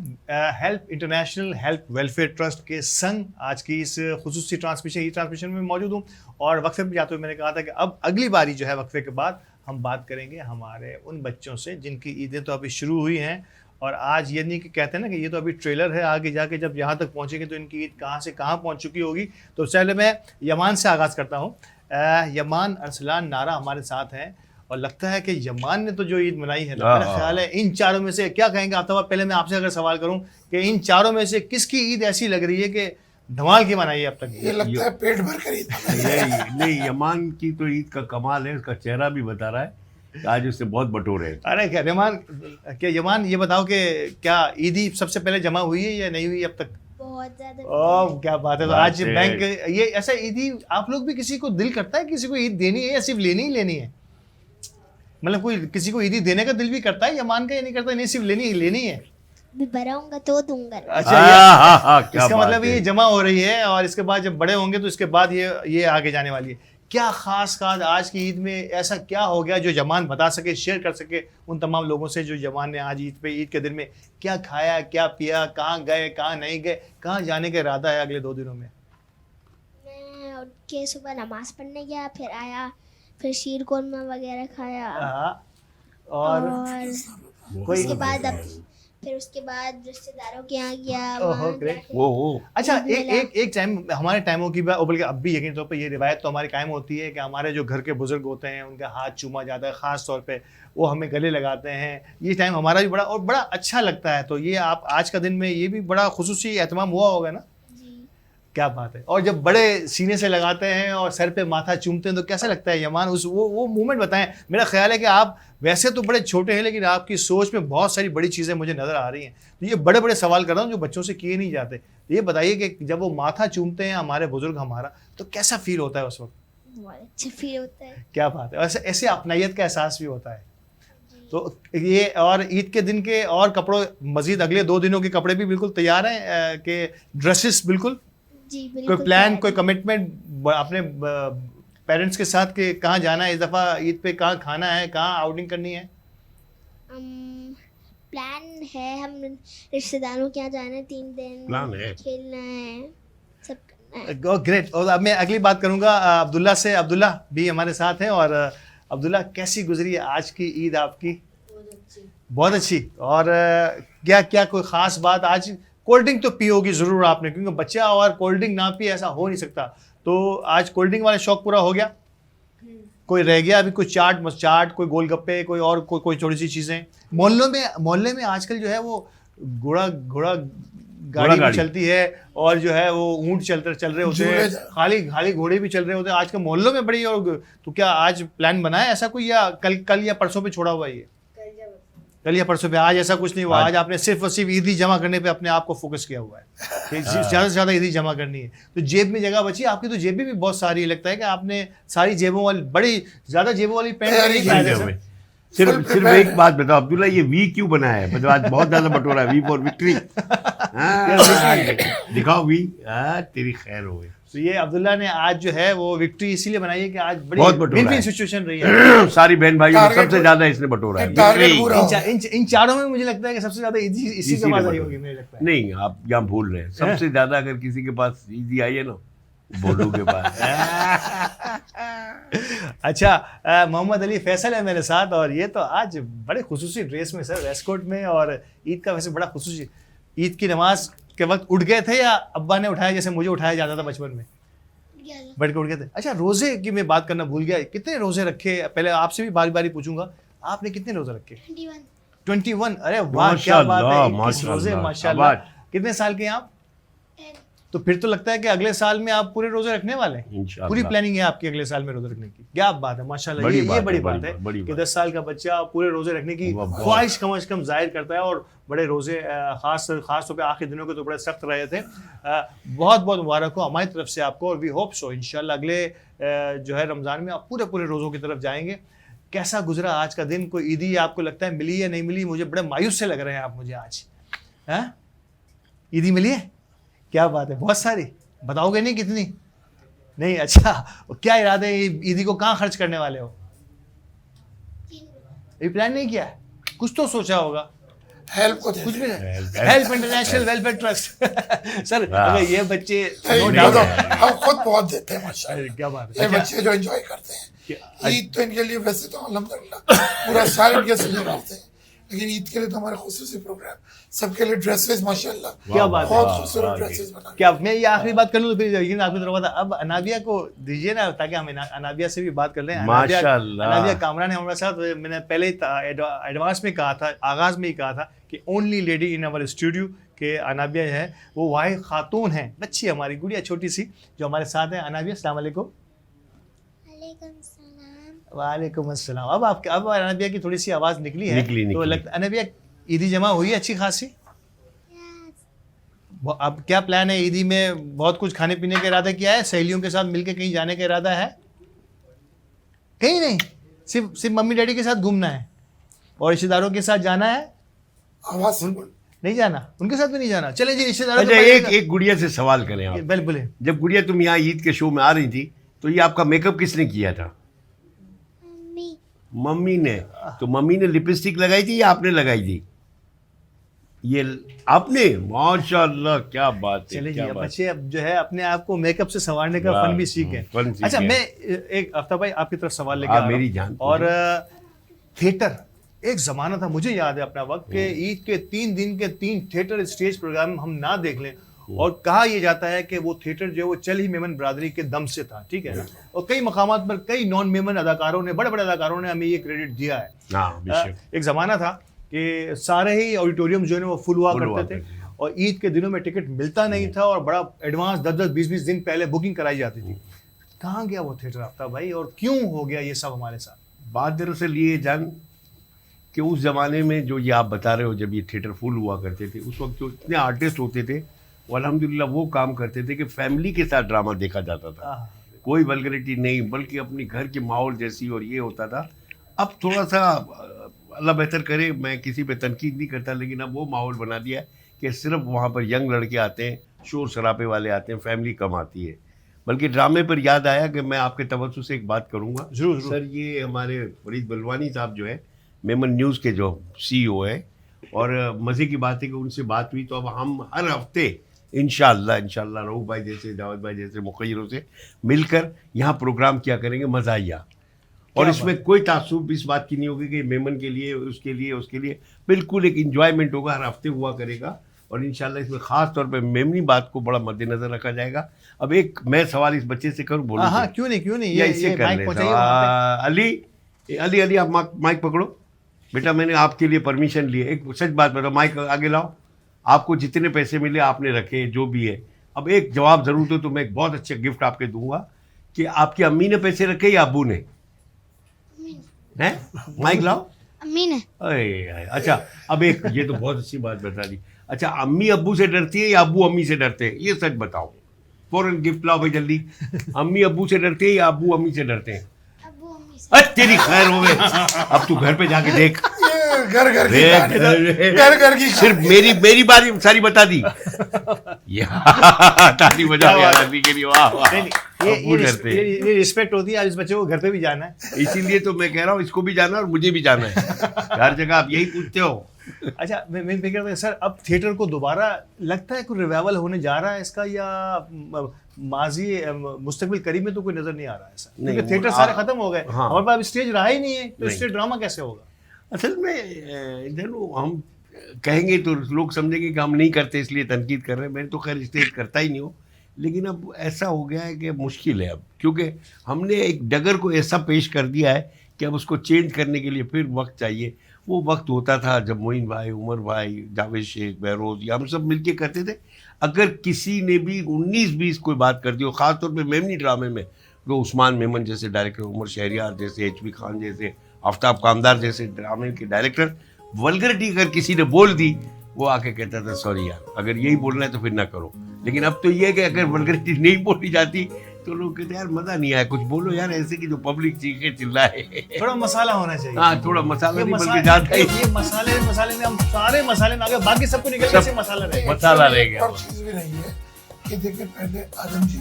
help international help welfare trust के संग आज की इस खुसूसी ट्रांसमिशन में मौजूद हूँ। और वक्फे में जाते हुए मैंने कहा था कि अब अगली बारी जो है वक्फे के बाद हम बात करेंगे हमारे उन बच्चों से जिनकी ईदें तो अभी शुरू हुई हैं और आज ये नहीं कि कहते हैं ना कि ये तो अभी ट्रेलर है, आगे जाके जब यहाँ तक पहुँचेंगे तो इनकी ईद कहाँ से कहाँ पहुँच चुकी होगी। तो पहले मैं यमान से आगाज़ करता हूँ। यमान अरसलान नारा हमारे साथ हैं और लगता है कि यमान ने तो जो ईद मनाई है ना, मेरा ख्याल है इन चारों में से क्या कहेंगे आप? तो पहले मैं आपसे अगर सवाल करूं कि इन चारों में से किसकी ईद ऐसी लग रही है कि धमाल की मनाई है अब तक? ये लगता है पेट भर कर ईद नहीं, यमान की तो ईद का कमाल है, उसका चेहरा भी बता रहा है आज उससे बहुत बटोरे हैं। अरे क्या यमान ये बताओ कि क्या ईदी सबसे पहले जमा हुई है या नहीं हुई अब तक? बहुत ज्यादा। ओह क्या बात है। तो आज बात है। बैंक ये ऐसा ईदी आप लोग भी किसी को दिल करता है किसी को ईद देनी है या सिर्फ लेनी ही लेनी है? मतलब कोई किसी को ईदी देने का दिल भी करता है, यमान का ये नहीं करता नहीं सिर्फ लेनी है? बड़ा होऊंगा तो दूंगा। अच्छा क्या इसका बात मतलब है। ये जमा हो रही है और इसके बाद जब बड़े होंगे तो इसके बाद ये आगे जाने वाली है। क्या खास आज की ईद में ऐसा क्या हो गया जो यमान बता सके, शेयर कर सके उन तमाम लोगों से जो यमान ने आज ईद के दिन में क्या खाया, क्या पिया, कहाँ गए, कहाँ नहीं गए, कहाँ जाने का इरादा है अगले 2 दिनों में? मैं उठ के सुबह नमाज पढ़ने गया, फिर आया, फिर शीर कोरमा वगैरह खाया और कोई उसके बाद रिश्तेदारों के यहाँ गया। ओहो, वहाँ great। जाके वो अच्छा ईद मिला। एक टाइम हमारे टाइमों की बात, बल्कि अब भी यकीन तौर पे ये रिवायत तो हमारी कायम होती है कि हमारे जो घर के बुजुर्ग होते हैं उनका हाथ चूमा जाता है, ख़ास तौर पे वो हमें गले लगाते हैं। ये टाइम हमारा भी बड़ा अच्छा लगता है। तो ये आप आज का दिन में ये भी बड़ा खुसूसी एहतमाम हुआ होगा ना? जी। क्या बात है। और जब बड़े सीने से लगाते हैं और सर पे माथा चूमते हैं तो कैसा लगता है यमान? उस वो मूवमेंट बताएं। मेरा ख्याल है कि आप वैसे तो बड़े छोटे हैं लेकिन आपकी सोच में बहुत सारी बड़ी चीज़ें मुझे नज़र आ रही हैं। तो ये बड़े बड़े सवाल कर रहा हूँ जो बच्चों से किए नहीं जाते। तो ये बताइए कि जब वो माथा चूमते हैं हमारे बुजुर्ग हमारा, तो कैसा फील होता है उस वक्त? बहुत अच्छा फील होता है। क्या बात है। ऐसे अपनाइयत का एहसास भी होता है। तो ये और ईद के दिन के और कपड़ों, मजीद अगले 2 दिनों के कपड़े भी बिल्कुल तैयार हैं कि ड्रेसेस बिल्कुल? जी बिल्कुल। कोई प्लान, तैयार कोई है। कमिटमेंट अपने पेरेंट्स के साथ कि कहाँ जाना है इस दफ़ा ईद पे, कहाँ खाना है, कहाँ आउटिंग करनी है? प्लान है, हम रिश्तेदारों के यहाँ जाना है 3 दिन, प्लान है। खेलना है, सब करना है। ग्रेट। और अब मैं अगली बात करूँगा अब्दुल्ला से। अब्दुल्ला भी हमारे साथ हैं। और अब्दुल्ला कैसी गुजरी है आज की ईद आपकी? बहुत अच्छी। और क्या कोई ख़ास बात? आज कोल्ड ड्रिंक तो पी होगी ज़रूर आपने, क्योंकि बच्चा और कोल्ड ड्रिंक ना पिए ऐसा हो नहीं सकता। तो आज कोल्ड ड्रिंक वाला शौक पूरा हो गया? कोई रह गया अभी? कोई चाट, कोई गोलगप्पे, कोई छोटी सी चीज़ें? मोहल्ले में आजकल जो है वो घोड़ा गाड़ी भी चलती है और जो है वो ऊँट चल रहे होते हैं, खाली घोड़े भी चल रहे होते हैं आजकल मोहल्लों में बड़ी। और तो क्या आज प्लान बना है ऐसा कोई, या कल या परसों पे छोड़ा हुआ है ये? कल या परसों पे। आज ऐसा कुछ नहीं हुआ। आज आपने सिर्फ और सिर्फ ईदी जमा करने पे अपने आप को फोकस किया हुआ है कि ज़्यादा से ज़्यादा ईदी जमा करनी है। तो जेब में जगह बची आपकी? तो जेबें भी बहुत सारी, लगता है कि आपने सारी जेबों वाली, बड़ी ज़्यादा जेबों वाली पैंट। सिर्फ एक बात बताओ अब्दुल्ला, ये वी क्यों बनाया है? मतलब आज बहुत ज्यादा बटोरा है, वी फॉर विक्ट्री। दिखाओ वी। तेरी खैर हो गई। तो ये अब्दुल्ला ने आज जो है वो विक्ट्री इसीलिए बनाई है कि आज बहुत बड़ी बटोरा विन है। सिचुएशन रही है। सारी बहन भाइयों में टारगेट सबसे ज्यादा इसने बटोरा है। टारगेट पूरा हो। इन चारों में मुझे लगता है कि सबसे ज्यादा इसी के पास आई होगी, मुझे लगता है। नहीं, आप यहाँ भूल रहे हैं। सबसे ज्यादा अगर किसी के पास ईदी आई है ना, बोलू के पास। अच्छा, मोहम्मद अली फैसल है मेरे साथ और ये तो आज बड़े खुसूसी ड्रेस में सर, वेस्टकोट में। और ईद का वैसे बड़ा खुसूसी, ईद की नमाज के वक्त उठ गए थे या अब्बा ने उठाया जैसे मुझे उठाया जाता था बचपन में? बैठ के उठ गए थे। अच्छा, रोजे की मैं बात करना भूल गया। कितने रोजे रखे? पहले आपसे भी बारी बारी पूछूंगा, आपने कितने रोजे रखे? 21। अरे वाह, क्या बात है। 21 रोजे, माशाल्लाह। कितने साल के हैं आप? तो फिर तो लगता है कि अगले साल में आप पूरे रोजे रखने वाले हैं। इंशाअल्लाह। पूरी प्लानिंग है आपकी अगले साल में रोजे रखने की। क्या बात है, माशाल्लाह। ये बड़ी बात है कि 10 साल का बच्चा पूरे रोजे रखने की ख्वाहिश कम अज कम जाहिर करता है। और बड़े रोजे खास तौर पे आखिरी दिनों के तो बड़े सख्त रहे थे। बहुत बहुत मुबारक हो हमारी तरफ से आपको। और वी होप सो इंशाल्लाह अगले जो है रमज़ान में आप पूरे रोज़ों की तरफ जाएंगे। कैसा गुजरा आज का दिन? कोई ईदी आपको लगता है मिली या नहीं मिली? मुझे बड़े मायूस से लग रहे हैं आप मुझे आज। हैं, ईदी मिली है? क्या बात है, बहुत सारी। बताओगे नहीं कितनी? नहीं। अच्छा, क्या इरादे है ईदी को कहाँ खर्च करने वाले हो? ये प्लान नहीं किया है? कुछ तो सोचा होगा। हेल्प को कुछ भी नहीं। Help international welfare trust. Sir अगर ये बच्चे हम खुद बहुत देते हैं माशाल्लाह। क्या बात ये है। बच्चे जो एंजॉय करते हैं ईद, तो इनके लिए वैसे तो अल्हम्दुलिल्लाह पूरा साल इनके से करते हैं, लेकिन ईद के लिए तो हमारे खुसूसी प्रोग्राम, सबके लिए ड्रेसेस माशाल्लाह, क्या बात है। बहुत खूबसूरत ड्रेसेस बना। क्या मैं ये आखिरी बात कर लूँ फिर यकीन आपकी तरफ आता। अब अनाबिया को दीजिए ना, ताकि हम अनाबिया से भी बात कर लें। माशाल्लाह। अनाबिया कामरान है हमारे साथ। मैंने पहले ही एडवांस में कहा था, आगाज में ही कहा था कि only lady in our studio के अनाबिया है, वो वाहिद खातून है, बच्ची हमारी गुड़िया छोटी सी जो हमारे साथ है। अनाबिया अस्सलाम वालेकुम। वालेकुम अस्सलाम। अब अनाबिया की थोड़ी सी आवाज़ निकली है, तो लगता अनाबिया ईदी जमा हुई है अच्छी खासी। अब क्या प्लान है ईदी में? बहुत कुछ खाने पीने का इरादा किया है? सहेलियों के साथ मिलके कहीं जाने का इरादा है? कहीं नहीं, सिर्फ मम्मी डैडी के साथ घूमना है और रिश्तेदारों के साथ जाना है? आवाज से बोल। नहीं जाना, उनके साथ भी नहीं जाना। चले जी रिश्तेदारों अच्छा, के एक गुड़िया से सवाल करें आप। बिल्कुल बोले। जब गुड़िया तुम यहाँ ईद के शो में आ रही थी तो ये आपका मेकअप किसने किया था? मम्मी ने। तो मम्मी ने लिपस्टिक लगाई थी या आपने लगाई थी? ये आपने। माशाल्लाह, क्या बात है। चले जी, क्या अब बात। बच्चे अब जो है अपने आप को मेकअप से संवारने का वाह, फन भी सीखे। फन सीखे। अच्छा, मैं एक आफ्ताब भाई आपकी तरफ सवाल लेके हाँ, आ रहा मेरी हूं। जान। और थिएटर एक जमाना था, मुझे याद है अपना वक्त के ईद के 3 दिन के 3 थिएटर स्टेज प्रोग्राम हम ना देख लें। और कहा यह जाता है कि वो थिएटर जो है वो चल ही मेमन बरादरी के दम से था, ठीक है। और कई मकामात पर कई नॉन मेमन अदाकारों ने, बड़े बड़े अदाकारों ने हमें ये क्रेडिट दिया है। हाँ, बेशक। एक जमाना था कि सारे ही ऑडिटोरियम जो है वो फुल हुआ करते थे और ईद के दिनों में टिकट मिलता नहीं था और बड़ा एडवांस 10-10, 20-20 दिन पहले बुकिंग कराई जाती थी। कहाँ गया वो थिएटर आफ्ताब भाई, और क्यों हो गया ये सब हमारे साथ? बात दरअसल ये जान कि उस ज़माने में जो ये आप बता रहे हो, जब ये थिएटर फुल हुआ करते थे, उस वक्त जो इतने आर्टिस्ट होते थे वो अल्हम्दुलिल्लाह वो काम करते थे कि फैमिली के साथ ड्रामा देखा जाता था। कोई वल्गरिटी नहीं, बल्कि अपनी घर के माहौल जैसी, और ये होता था। अब थोड़ा सा अल्लाह बेहतर करे, मैं किसी पे तनकीद नहीं करता, लेकिन अब वो माहौल बना दिया है कि सिर्फ वहाँ पर यंग लड़के आते हैं, शोर शराबे वाले आते हैं, फैमिली कम आती है। बल्कि ड्रामे पर याद आया कि मैं आपके तवज्जो से एक बात करूँगा। जरूर। सर, ये हमारे फरीद बलवानी साहब जो है मेमन न्यूज़ के जो CEO है, और मज़े की बात है कि उनसे बात हुई तो अब हम हर हफ्ते इंशाअल्लाह रऊफ भाई जैसे, जावेद भाई जैसे मुखय्यरों से मिलकर यहाँ प्रोग्राम किया करेंगे, मज़ा आइया। और इसमें कोई तासुब इस बात की नहीं होगी कि मेमन के लिए, उसके लिए, उसके लिए। बिल्कुल एक इंजॉयमेंट होगा, हर हफ्ते हुआ करेगा। और इंशाल्लाह इसमें ख़ास तौर पे मेमनी बात को बड़ा मद्देनज़र रखा जाएगा। अब एक मैं सवाल इस बच्चे से करूँ, बोलो? हाँ, क्यों नहीं, या इससे कर ले। अली आप माइक पकड़ो बेटा, मैंने आपके लिए परमिशन ली है। एक सच बात बताओ, माइक आगे लाओ। आपको जितने पैसे मिले आपने रखे, जो भी है। अब एक जवाब ज़रूर दो, तो मैं एक बहुत अच्छा गिफ्ट आपके दूंगा कि आपकी अम्मी ने पैसे रखे या अब्बू ने? हैं? माइक लाओ। अम्मी ने। अरे अच्छा, अब एक ये तो बहुत अच्छी बात बता दी। अच्छा, अम्मी अब्बू से डरती है या अब्बू अम्मी से डरते हैं? ये सच बताओ। फौरन गिफ्ट लाओ भाई जल्दी। अम्मी अब्बू से डरते हैं या अब्बू अम्मी से डरते हैं? अब्बू अम्मी से। तेरी खैर हो गई। अब तू घर पे जाके देख। घर घर की सिर्फ मेरी बारी सारी बता दी। ताली बजाओ यार अली के लिए। वाह वाह। ये रिस्पेक्ट होती है। आज इस बच्चे को घर पे भी जाना है, इसीलिए तो मैं कह रहा हूँ इसको भी जाना है और मुझे भी जाना है। हर जगह आप यही पूछते हो। अच्छा, मैं कह रहा था सर, अब थिएटर को दोबारा लगता है कोई रिवाइवल होने जा रहा है इसका, या माजी मुस्तकबिल करीब में तो कोई नजर नहीं आ रहा है सर? क्योंकि थिएटर सारे खत्म हो गए। हाँ। हमारे पास स्टेज रहा ही नहीं है, तो स्टेज ड्रामा कैसे होगा? असल में इधर हम कहेंगे तो लोग समझेंगे कि हम नहीं करते इसलिए तनकीद कर रहे हैं। मैं तो खैर स्टेज करता ही नहीं हूँ, लेकिन अब ऐसा हो गया है कि मुश्किल है अब, क्योंकि हमने एक डगर को ऐसा पेश कर दिया है कि अब उसको चेंज करने के लिए फिर वक्त चाहिए। वो वक्त होता था जब मोइन भाई, उमर भाई, जावेद शेख, बहरोज, या हम सब मिलके करते थे। अगर किसी ने भी 19-20 कोई बात कर दी हो, ख़ासतौर पे मेमनी ड्रामे में, तो उस्मान मेमन जैसे डायरेक्टर, उमर शहरियार जैसे, HB खान जैसे, आफ्ताब कामदार जैसे ड्रामे के डायरेक्टर, वल्गरिटी अगर किसी ने बोल दी, वो आके कहता था सॉरी यार, अगर यही बोलना है तो फिर ना करो। लेकिन अब तो ये है कि अगर वल्गरिटी नहीं बोली जाती तो लोग कहते यार मज़ा नहीं आया, कुछ बोलो यार ऐसे कि जो पब्लिक चीखे चिल्लाए। थोड़ा मसाला होना चाहिए। हाँ, थोड़ा मसाला नहीं बल्कि ज़्यादा ही। ये मसाले में हम सारे मसाले में आ गए, बाकी सबको निकल के से मसाला रह गया। मसाला रह गया। और चीज़ भी नहीं है कि देखिए, पहले आजम जी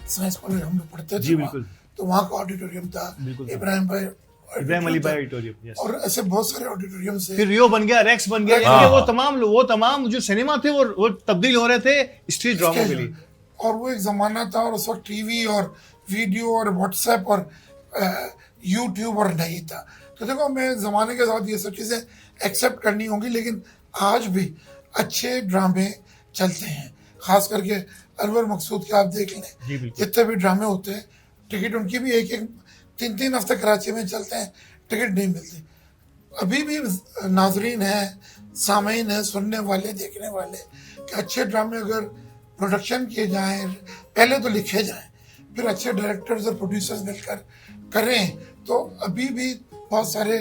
साइंस कॉलेज हम लोग पढ़ते थे जी, बिल्कुल। तो वहाँ का ऑडिटोरियम था, इब्राहिम अली भाई ऑडिटोरियम, और ऐसे बहुत सारे ऑडिटोरियम से फिर रियो बन गया, रेक्स बन गया। इसलिए वो तमाम जो सिनेमा थे वो तब्दील हो रहे थे स्टेज ड्रामा के लिए। और वो एक जमाना था, और उस वक्त टीवी और वीडियो और व्हाट्सएप और यूट्यूब और नहीं था। तो देखो, मैं ज़माने के साथ ये सब चीज़ें एक्सेप्ट करनी होंगी, लेकिन आज भी अच्छे ड्रामे चलते हैं। खास करके अनवर मकसूद के आप देख लें, जितने भी ड्रामे होते हैं, टिकट उनकी भी एक 3-3 हफ्ते कराची में चलते हैं, टिकट नहीं मिलती। अभी भी नाजरीन हैं, सामीन हैं, सुनने वाले, देखने वाले, कि अच्छे ड्रामे अगर प्रोडक्शन किए जाएं, पहले तो लिखे जाएं, फिर अच्छे डायरेक्टर्स और प्रोड्यूसर्स मिलकर करें, तो अभी भी बहुत सारे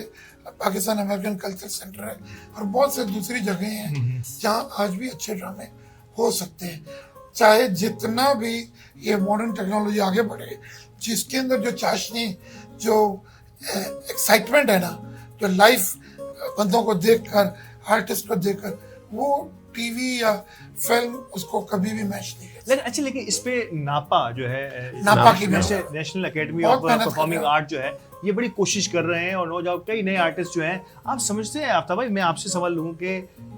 पाकिस्तान अमेरिकन कल्चर सेंटर है और बहुत से दूसरी जगह हैं जहाँ आज भी अच्छे ड्रामे हो सकते हैं। चाहे जितना भी ये मॉडर्न टेक्नोलॉजी आगे बढ़े, जिसके अंदर जो चाशनी, जो एक्साइटमेंट है ना, जो लाइफ बंदों को देखकर, आर्टिस्ट को देखकर, वो टीवी या फिल्म उसको कभी भी मैच नहीं कर। लेकिन इस पे नापा जो है, नापा की नेशनल एकेडमी बहुत ऑफ मेहनत कर परफॉर्मिंग रहा है। आर्ट जो है, ये बड़ी कोशिश कर रहे हैं और नौजवान कई नए आर्टिस्ट जो हैं। आप समझते हैं आफ्ताब भाई, मैं आपसे सवाल लूँ कि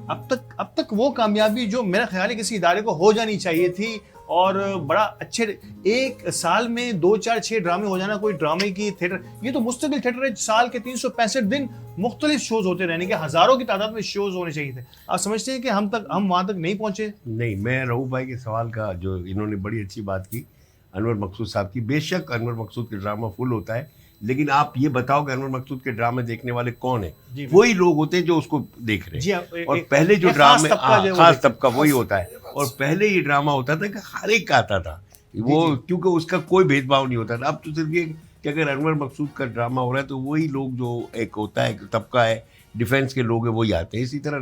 अब तक वो कामयाबी जो मेरा ख्याल है किसी इदारे को हो जानी चाहिए थी, और बड़ा अच्छे एक साल में 2, 4, 6 ड्रामे हो जाना, कोई ड्रामे की थिएटर, ये तो मुस्तकिल थिएटर है, साल के 365 दिन मुख्तलिफ शोज होते रहने के, हजारों की तादाद में शोज होने चाहिए थे। आप समझते हैं कि हम वहां तक नहीं पहुंचे? नहीं, मैं रऊफ भाई के सवाल का, जो इन्होंने बड़ी अच्छी बात की अनवर मकसूद साहब की, बेशक अनवर मकसूद के ड्रामा फुल होता है, लेकिन आप ये बताओ कि अनवर मकसूद के ड्रामे देखने वाले कौन है? वही लोग होते हैं जो उसको देख रहे हैं। और पहले जो ड्रामे, खास तबका वही होता है। और पहले ये ड्रामा होता था कि हर एक का आता था वो, क्योंकि उसका कोई भेदभाव नहीं होता था। अब तो सिर्फ ये कि अगर अनवर मकसूद का ड्रामा हो रहा है तो वही लोग, जो एक होता है तबका है, डिफेंस के लोग हैं, वही आते हैं। इसी तरह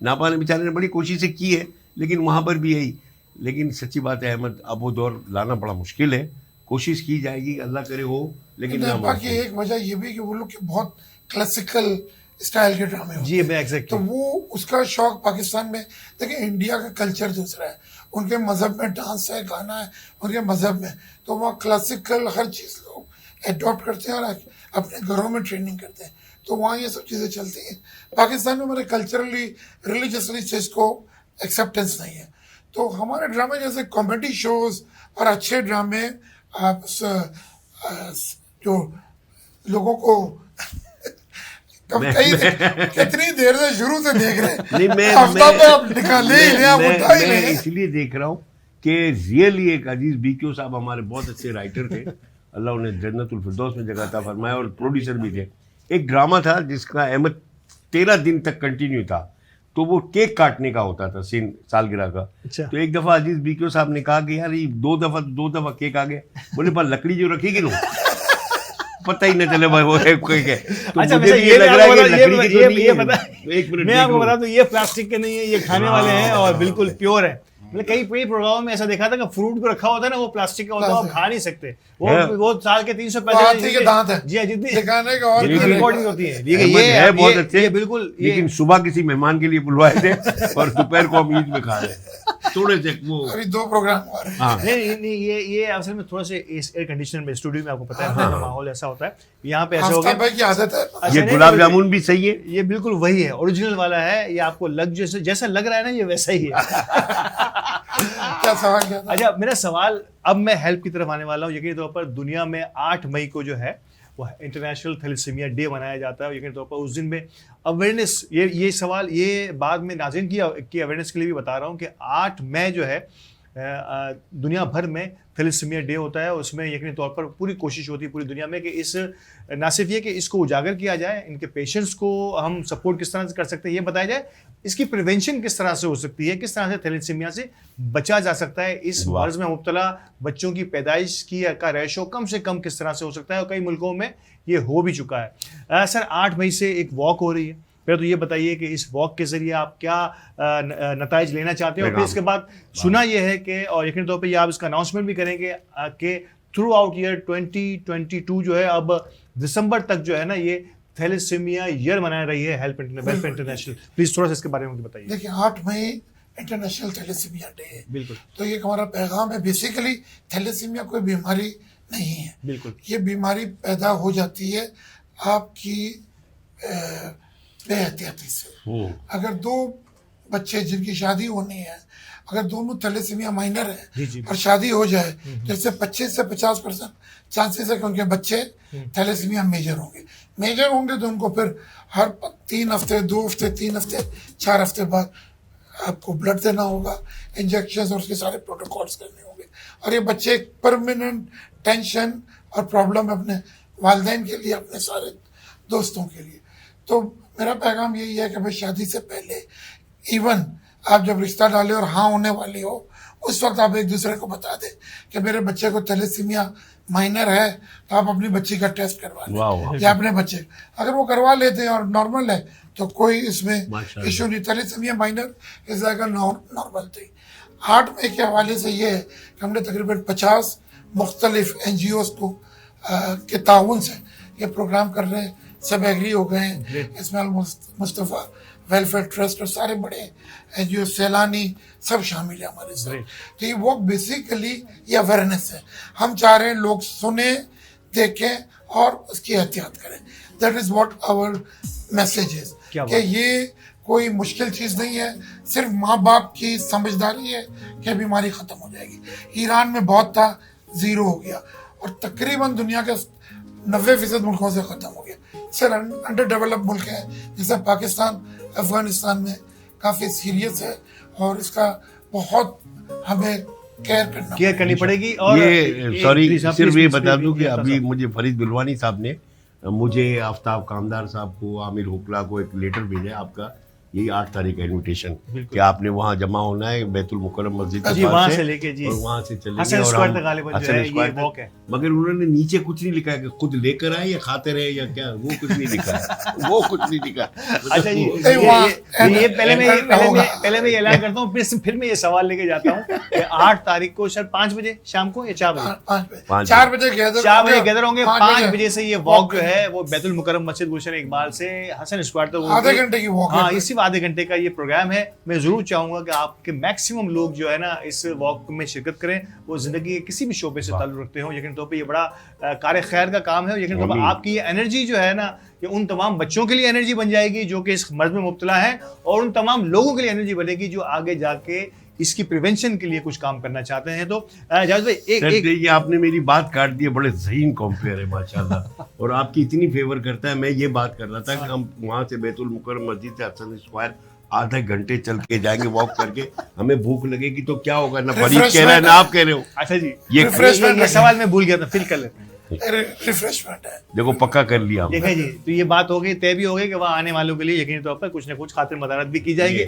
नापा ने बेचारे ने बड़ी कोशिशें की है, लेकिन वहाँ पर भी यही। लेकिन सच्ची बात है अहमद, अब वो दौर लाना बड़ा मुश्किल है, कोशिश की जाएगी, अल्लाह करे हो, लेकिन नापा की एक वजह ये भी कि वो लोग के बहुत क्लासिकल स्टाइल के ड्रामे होते जी, एग्जैक्टली। तो वो उसका शौक पाकिस्तान में, देखिए इंडिया का कल्चर दूसरा है, उनके मजहब में डांस है, गाना है, उनके मजहब में, तो वहाँ क्लासिकल हर चीज़ लोग एडॉप्ट करते हैं और अपने घरों में ट्रेनिंग करते हैं, तो वहाँ ये सब चीज़ें चलती हैं। पाकिस्तान में हमारे कल्चरली, रिलीजियसली चीज़ को एक्सेप्टेंस नहीं है, तो हमारे ड्रामे जैसे कॉमेडी शोज और अच्छे ड्रामे आप जो लोगों को कितनी देर से शुरू से देख रहे हैं, मैं इसलिए देख रहा हूँ कि रियली एक अजीज बीक्यू साहब हमारे बहुत अच्छे राइटर थे, अल्लाह उन्हें जन्नतुल फिरदौस में जगह था फरमाया, और प्रोड्यूसर भी थे। एक ड्रामा था जिसका अहमद 13 दिन तक कंटिन्यू था, तो वो केक काटने का होता था सीन सालगिरह का। अच्छा। तो एक दफा अजीज बीक्यू साहब ने कहा कि यार ये दो दफा केक आ गए, बोले पर लकड़ी जो रखी ना पता ही न चले भाई वो है कोई है। तो अच्छा, मुझे भी ये लग रहा है कि लकड़ी की तो नहीं ये है। पता, एक मिनट मैं आपको बता दूं, ये प्लास्टिक के नहीं है, ये खाने वाले हैं और बिल्कुल प्योर है। मतलब कई प्रोग्राम में ऐसा देखा था कि फ्रूट को रखा होता है ना, वो प्लास्टिक का होता है, आप खा नहीं सकते, वो साल के 365 के दांत है जी हाँ, जितनी दिखाने का और रिकॉर्डिंग होती है। ये है बहुत अच्छे, बिल्कुल। लेकिन सुबह किसी मेहमान के लिए बुलवाए थे और दोपहर को हम ईद में खा रहे हैं, थोड़े से वो अभी 2 प्रोग्राम हो रहे हैं। हाँ नहीं, ये असल में थोड़ा से एयर कंडीशनर में स्टूडियो में आपको पता है माहौल ऐसा होता है, यहाँ पे ऐसा हो गया। भाई की आदत है। अच्छा, ये नहीं, गुलाब जामुन भी सही है, ये बिल्कुल वही है, ओरिजिनल वाला है। ये आपको जैसा लग रहा है ना, ये वैसा ही है। क्या सवाल क्या था? अच्छा, मेरा सवाल, अब मैं हेल्प की तरफ आने वाला हूँ। यकीनी तौर पर दुनिया में 8 मई को जो है वो इंटरनेशनल थैलेसीमिया डे मनाया जाता है। यकीनी तौर पर उस दिन में अवेयरनेस, ये सवाल, ये बात मैं नाज़रीन की अवेयरनेस के लिए भी बता रहा हूँ कि 8 मई जो है दुनिया भर में थैलेसीमिया डे होता है। उसमें यकीनी तौर पर पूरी कोशिश होती है पूरी दुनिया में कि इस ना सिर्फ ये कि इसको उजागर किया जाए, इनके पेशेंट्स को हम सपोर्ट किस तरह से कर सकते हैं ये बताया जाए, इसकी प्रिवेंशन किस तरह से हो सकती है, किस तरह से थैलेसीमिया से बचा जा सकता है, इस मर्ज में मुब्तला बच्चों की पैदाइश का रेशो कम से कम किस तरह से हो सकता है, और कई मुल्कों में ये हो भी चुका है। सर, 8 मई से एक वॉक हो रही है, पहले तो ये बताइए कि इस वॉक के जरिए आप क्या नताइज लेना चाहते हो, और फिर इसके बाद सुना ये है कि, और यकीन तौर पे ये आप इसका अनाउंसमेंट भी करेंगे कि थ्रू आउट ईयर 2022 जो है, अब दिसंबर तक जो है ना, ये थैलेसीमिया ईयर मनाया रही है वेलफेयर इंटरनेशनल। प्लीज थोड़ा सा इसके बारे में बताइए। देखिए, 8 मई इंटरनेशनल थैलेसीमिया डे है। बिल्कुल। तो ये हमारा पैगाम है। बेसिकली थैलेसीमिया कोई बीमारी नहीं है, बिल्कुल। ये बीमारी पैदा हो जाती है आपकी बेहतियाती से। अगर 2 बच्चे जिनकी शादी होनी है, अगर दोनों थैलेसीमिया माइनर जी, है और शादी हो जाए, जैसे 25 से 50% चांसेस है कि उनके बच्चे थैलेसीमिया मेजर होंगे तो उनको फिर हर 3 हफ्ते, 2 हफ्ते, 3 हफ्ते, 4 हफ्ते बाद आपको ब्लड देना होगा, इंजेक्शन और उसके सारे प्रोटोकॉल्स करने होंगे। और ये बच्चे एक परमानेंट टेंशन और प्रॉब्लम है अपने वालिदैन के लिए, अपने सारे दोस्तों के लिए। तो मेरा पैगाम यही है कि भाई शादी से पहले इवन आप जब रिश्ता डाले और हाँ होने वाली हो, उस वक्त आप एक दूसरे को बता दें कि मेरे बच्चे को थैलेसीमिया माइनर है, तो आप अपनी बच्ची का टेस्ट करवा लें या अपने बच्चे, अगर वो करवा लेते हैं और नॉर्मल है तो कोई इसमें इशू नहीं। Thalassaemia minor is like a normal thing. Heart में के हवाले से ये है कि हमने तकरीबन 50 मुख्तलिफ NGOs को के ताउन से ये प्रोग्राम कर रहे हैं, सब एग्री हो गए हैं। इसमें मुस्तफ़ा वेलफेयर ट्रस्ट और सारे बड़े NGO, सैलानी सब शामिल है हमारे साथ। तो ये वो बेसिकली ये अवेयरनेस है, हम चाह रहे हैं लोग सुने, देखें और उसकी एहतियात करें। That is what our message is कि ये कोई मुश्किल चीज़ नहीं है, सिर्फ माँ बाप की समझदारी है कि बीमारी ख़त्म हो जाएगी। ईरान में बहुत था, 0 हो गया, और तकरीबन दुनिया के 90% मुल्कों से ख़त्म हो गया। सर अंडर डेवलप मुल्क है जैसे पाकिस्तान, अफगानिस्तान में काफ़ी सीरियस है और इसका बहुत हमें केयर करनी पड़ेगी। और ये सॉरी सिर्फ ये बता दूं कि अभी मुझे फरीद बिलवानी साहब ने मुझे आफ्ताब कामदार साहब को, आमिर हुकला को एक लेटर भेजा है आपका, यही 8 तारीख का इन्विटेशन कि आपने वहाँ जमा होना है बैतुल मुकर्रम मस्जिद के पास से लेके जी, और वहाँ से चलेंगे हसन स्क्वायर तक गालिबन जो है ये वॉक है। मगर उन्होंने नीचे कुछ नहीं लिखा है कि खुद लेकर आए या खाते रहे या क्या, वो कुछ नहीं लिखा है, वो कुछ नहीं लिखा। अच्छा जी, ये पहले मैं ये ऐलान करता हूँ, फिर मैं ये सवाल लेके जाता हूँ कि 8 तारीख को सर 5 बजे शाम को या 4 बजे 4 बजे गैदर होंगे। 5 बजे से ये वॉक जो है वो बैतुल मुकर्रम मस्जिद गुलशन इकबाल से हसन स्क्वायर तक, आधे घंटे की वॉक। हाँ, इसी आधे घंटे का ये प्रोग्राम है। मैं जरूर चाहूंगा कि आपके मैक्सिमम लोग जो है ना इस वॉक में शिरकत करें, वो जिंदगी के किसी भी शोबे से ताल्लुक रखते हो। यकीन तौर पे ये बड़ा कार्य खैर का काम है। यकीन तौर पे आपकी ये एनर्जी जो है ना, ये उन तमाम बच्चों के लिए एनर्जी बन जाएगी जो कि इस मर्ज में मुब्तला है, और उन तमाम लोगों के लिए एनर्जी बनेगी जो आगे जाके इसकी प्रिवेंशन के लिए कुछ काम करना चाहते हैं। तो जावेद भाई ये आपने मेरी बात काट दी है, बड़े ज़हीन कॉम्पेयर है माशाल्लाह, और आपकी इतनी फेवर करता है। मैं ये बात कर रहा था कि हम वहाँ से बैतुल मुकर्रम मस्जिद से हसन स्क्वायर आधे घंटे चल के जाएंगे वॉक करके, हमें भूख लगेगी तो क्या होगा, ना फरीद कह रहा है ना आप कह रहे हो। अच्छा जी, ये सवाल मैं भूल गया था, फिर कर लेते हैं। रिफ्रेशमेंट है, देखो पक्का कर लिया देखिए जी। तो ये बात हो गई, तय भी हो गई कि वहाँ आने वालों के लिए यकीनी तौर पर कुछ ना कुछ खातिर मदारत भी की जाएगी।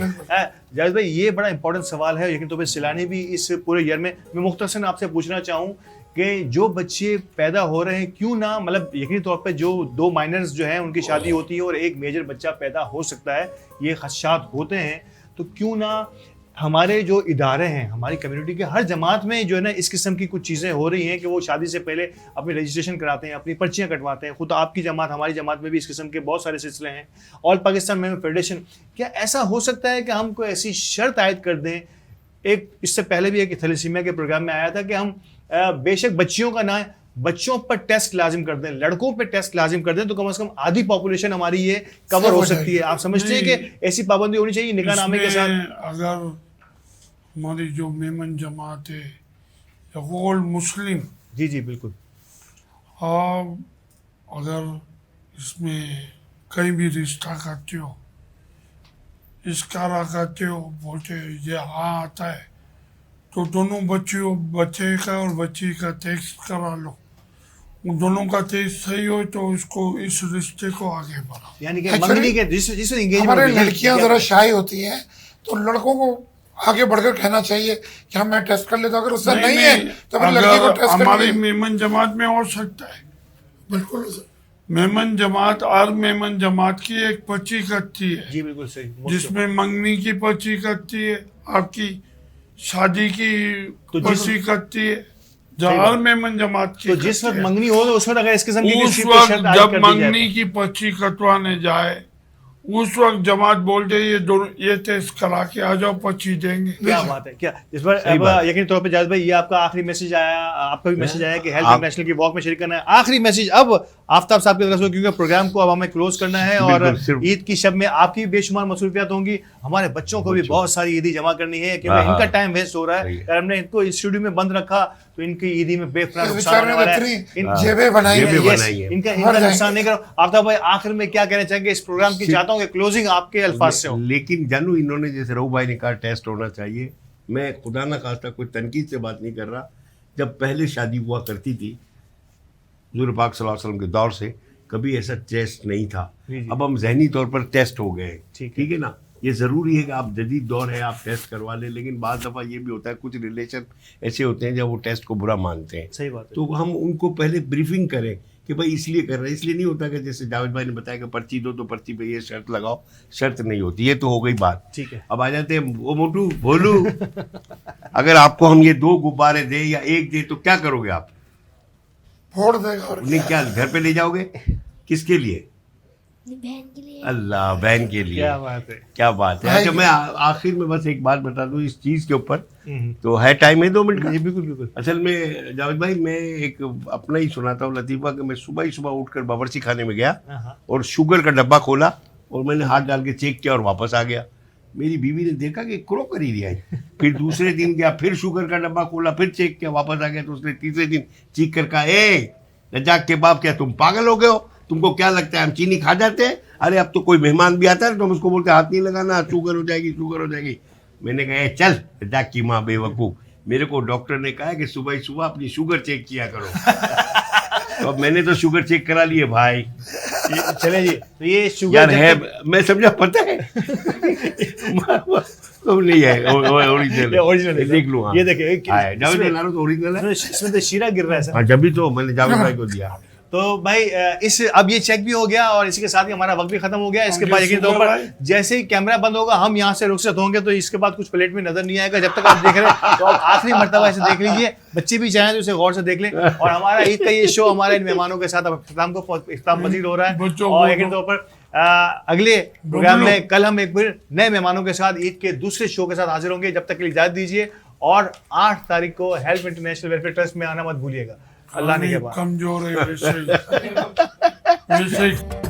जावेद भाई ये बड़ा इंपॉर्टेंट सवाल है, यकीनी तौर पर सैलानी भी इस पूरे ईयर में, मैं मुख्तसरन आपसे पूछना चाहूँ कि जो बच्चे पैदा हो रहे हैं, क्यों ना, मतलब यकीनी तौर पे जो 2 माइनर्स जो हैं उनकी शादी होती है और एक मेजर बच्चा पैदा हो सकता है, ये खदशात होते हैं, तो क्यों ना हमारे जो इदारे हैं, हमारी कम्युनिटी के हर जमात में जो है ना इस किस्म की कुछ चीज़ें हो रही हैं कि वो शादी से पहले अपनी रजिस्ट्रेशन कराते हैं, अपनी पर्चियाँ कटवाते हैं। खुद आपकी जमात, हमारी जमात में भी इस किस्म के बहुत सारे सिलसिले हैं। ऑल पाकिस्तान में फेडरेशन, क्या ऐसा हो सकता है कि हम कोई ऐसी शर्त आयद कर दें? एक इससे पहले भी एक थैलेसीमिया के प्रोग्राम में आया था कि हम बेशक बच्चियों का ना, बच्चों पर टेस्ट लाजिम कर दें, लड़कों पर टेस्ट लाजिम कर दें, तो कम से कम आधी पॉपुलेशन हमारी ये कवर हो सकती है। आप समझते हैं कि ऐसी पाबंदी होनी चाहिए निकाह नामे के साथ? अगर हमारी जो मेमन जमात है या ओल्ड मुस्लिम, जी जी बिल्कुल, आप अगर इसमें कहीं भी रिश्ता करते हो, इसकारा करते हो, बोलते ये हाँ आता है, तो दोनों बच्चे का और बच्ची का टेस्ट करा लो। उन दोनों का टेस्ट सही हो तो उसको, इस रिश्ते को आगे बढ़ाओ। यानी कि मंगनी के जिस हमारे लड़कियां जरा शाय होती हैं, तो लड़कों को आगे बढ़कर कहना चाहिए कि हम मैं टेस्ट कर लेता हूं, अगर उससे नहीं है तो फिर लड़की को टेस्ट कर। हमारी मेमन जमात में हो सकता है, बिल्कुल। मेमन जमात और मेमन जमात की एक पर्ची कटती है, जी बिल्कुल सही, जिसमें मंगनी की पर्ची कटती है, आपकी शादी की पर्ची कटती है, हर मेमन जमात की। तो जिस वक्त मंगनी हो तो उस वक्त अगर इस किस्म की उस वक्त जब मंगनी की पर्ची कटवाने जाए उस वक्त जमात बोलते ये दोनों ये टेस्ट करा के आ जाओ, 25 देंगे। क्या बात है, क्या इस बार सही अब बात। यकीनी तौर पे जावेद भाई ये आपका आखिरी मैसेज आया, आपका भी मैसेज आया कि हेल्थ आप- इंटरनेशनल की वॉक में शरीक करना है। आखिरी मैसेज अब आफ्ताब साहब की तरफ से, क्योंकि प्रोग्राम को अब हमें क्लोज करना है और बिल्कुल, सिर्फ- ईद की शब में आपकी बेशुमार मसरूफियात होंगी, हमारे बच्चों को भी बहुत सारी ईदी जमा करनी है, क्योंकि हाँ, इनका हाँ। टाइम वेस्ट हो रहा सही है। है। अगर हमने इनको इस स्टूडियो में बंद रखा तो इनकी ईदी में बेफरा इस नुकसान बेचारे होने ने वाला है। इतनी इन- जेबें बनाई जेबें हैं। बनाई Yes, है। इनका मर इनका जाएंगे। नुकसान नहीं करो। आफ्ताब भाई आखिर में क्या कहना चाहेंगे इस प्रोग्राम की? चाहता हूँ कि क्लोजिंग आपके अल्फाज से हो। लेकिन जानू इन्होंने जैसे रहू भाई ने कहा टेस्ट होना चाहिए, मैं खुदा ना खास्ता कोई तनकीद से बात नहीं कर रहा। जब पहले शादी हुआ करती थी हुज़ूर पाक सल्लल्लाहु अलैहि वसल्लम के दौर से कभी ऐसा टेस्ट नहीं था। जी, जी। अब हम जहनी तौर पर टेस्ट हो गए, ठीक ठीक है ना। ये ज़रूरी है कि आप जदीद दौर है, आप टेस्ट करवा लें, लेकिन बाद दफ़ा ये भी होता है कुछ रिलेशन ऐसे होते हैं जब वो टेस्ट को बुरा मानते हैं। सही बात है। तो हम उनको पहले ब्रीफिंग करें कि भाई इसलिए कर रहे हैं, इसलिए नहीं होता कि जैसे जावेद भाई ने बताया कि पर्ची दो तो पर्ची पे ये शर्त लगाओ, शर्त नहीं होती। ये तो हो गई बात। ठीक है। अब आ जाते हैं वो मोटू भोलू अगर आपको हम ये 2 गुब्बारे दे या 1 दे तो क्या करोगे आप? फोड़ देगा और उन्हें क्या घर पे ले जाओगे? किसके लिए? अपनी बहन के लिए। अल्लाह, बहन के लिए। क्या बात है। क्या बात है। भाई- अच्छा, मैं आखिर में बस एक बात बता दूं इस चीज़ के ऊपर, हम्म। तो है टाइम है 2 मिनट का? जी बिल्कुल बिल्कुल। असल में जावेद भाई मैं एक अपना ही सुनाता हूँ लतीफ़ा कि मैं सुबह ही सुबह उठकर बावर्ची खाने में गया हाँ। और शुगर का डब्बा खोला और मैंने हाथ डाल के चेक किया और वापस आ गया। मेरी बीवी ने देखा कि क्रॉकरी नहीं आई। फिर दूसरे दिन गया, फिर शुगर का डब्बा खोला, फिर चेक किया, वापस आ गया। तो उसने तीसरे दिन चीख कर कहा, ए रजाक के बाप, क्या तुम पागल हो गए हो? तुमको क्या लगता है हम चीनी खा जाते हैं? अरे अब तो कोई मेहमान भी आता है तो हम उसको बोलते हाथ नहीं लगाना, शुगर हो जाएगी, शुगर हो जाएगी। मैंने कहा, "ए, चल रजाक की माँ बेवकूफ़, मेरे को डॉक्टर ने कहा है कि सुबह ही सुबह अपनी शुगर चेक किया करो।" तो अब मैंने तो शुगर चेक करा लिए भाई। चले जी, तो ये शुगर यार जब है, तक- मैं समझा, पता है तो नहीं है ओरिजिनल ये original है। देख लूँ। हाँ। ये देखिए, जावेद इसमें- बना रहा तो ओरिजिनल है। इसमें तो शीरा गिर रहा है सर। हाँ, जब भी तो मैंने जावेद भाई को दिया। तो भाई इस अब ये चेक भी हो गया और इसी के साथ ही हमारा वक्त भी खत्म हो गया। इसके आगे बाद यकीन तौर शुगर पर भाई। जैसे ही कैमरा बंद होगा हम यहाँ से रुखसत होंगे तो इसके बाद कुछ प्लेट में नजर नहीं आएगा। जब तक आप देख रहे हैं तो आप आखिरी मर्तबा इसे देख लीजिए, बच्चे भी चाहें तो इसे गौर से देख लें। और हमारा ईद का ये शो हमारे इन मेहमानों के साथ अब इख्तिताम पजीर हो रहा है। बच्चों और को यकीन तौर पर अगले प्रोग्राम में कल हम एक फिर नए मेहमानों के साथ ईद के दूसरे शो के साथ हाजिर होंगे। जब तक के लिए इजाजत दीजिए और 8 तारीख को हेल्प इंटरनेशनल वेलफेयर ट्रस्ट में आना मत भूलिएगा। अल्लाह ने के बाद कमजोर है वैसे ही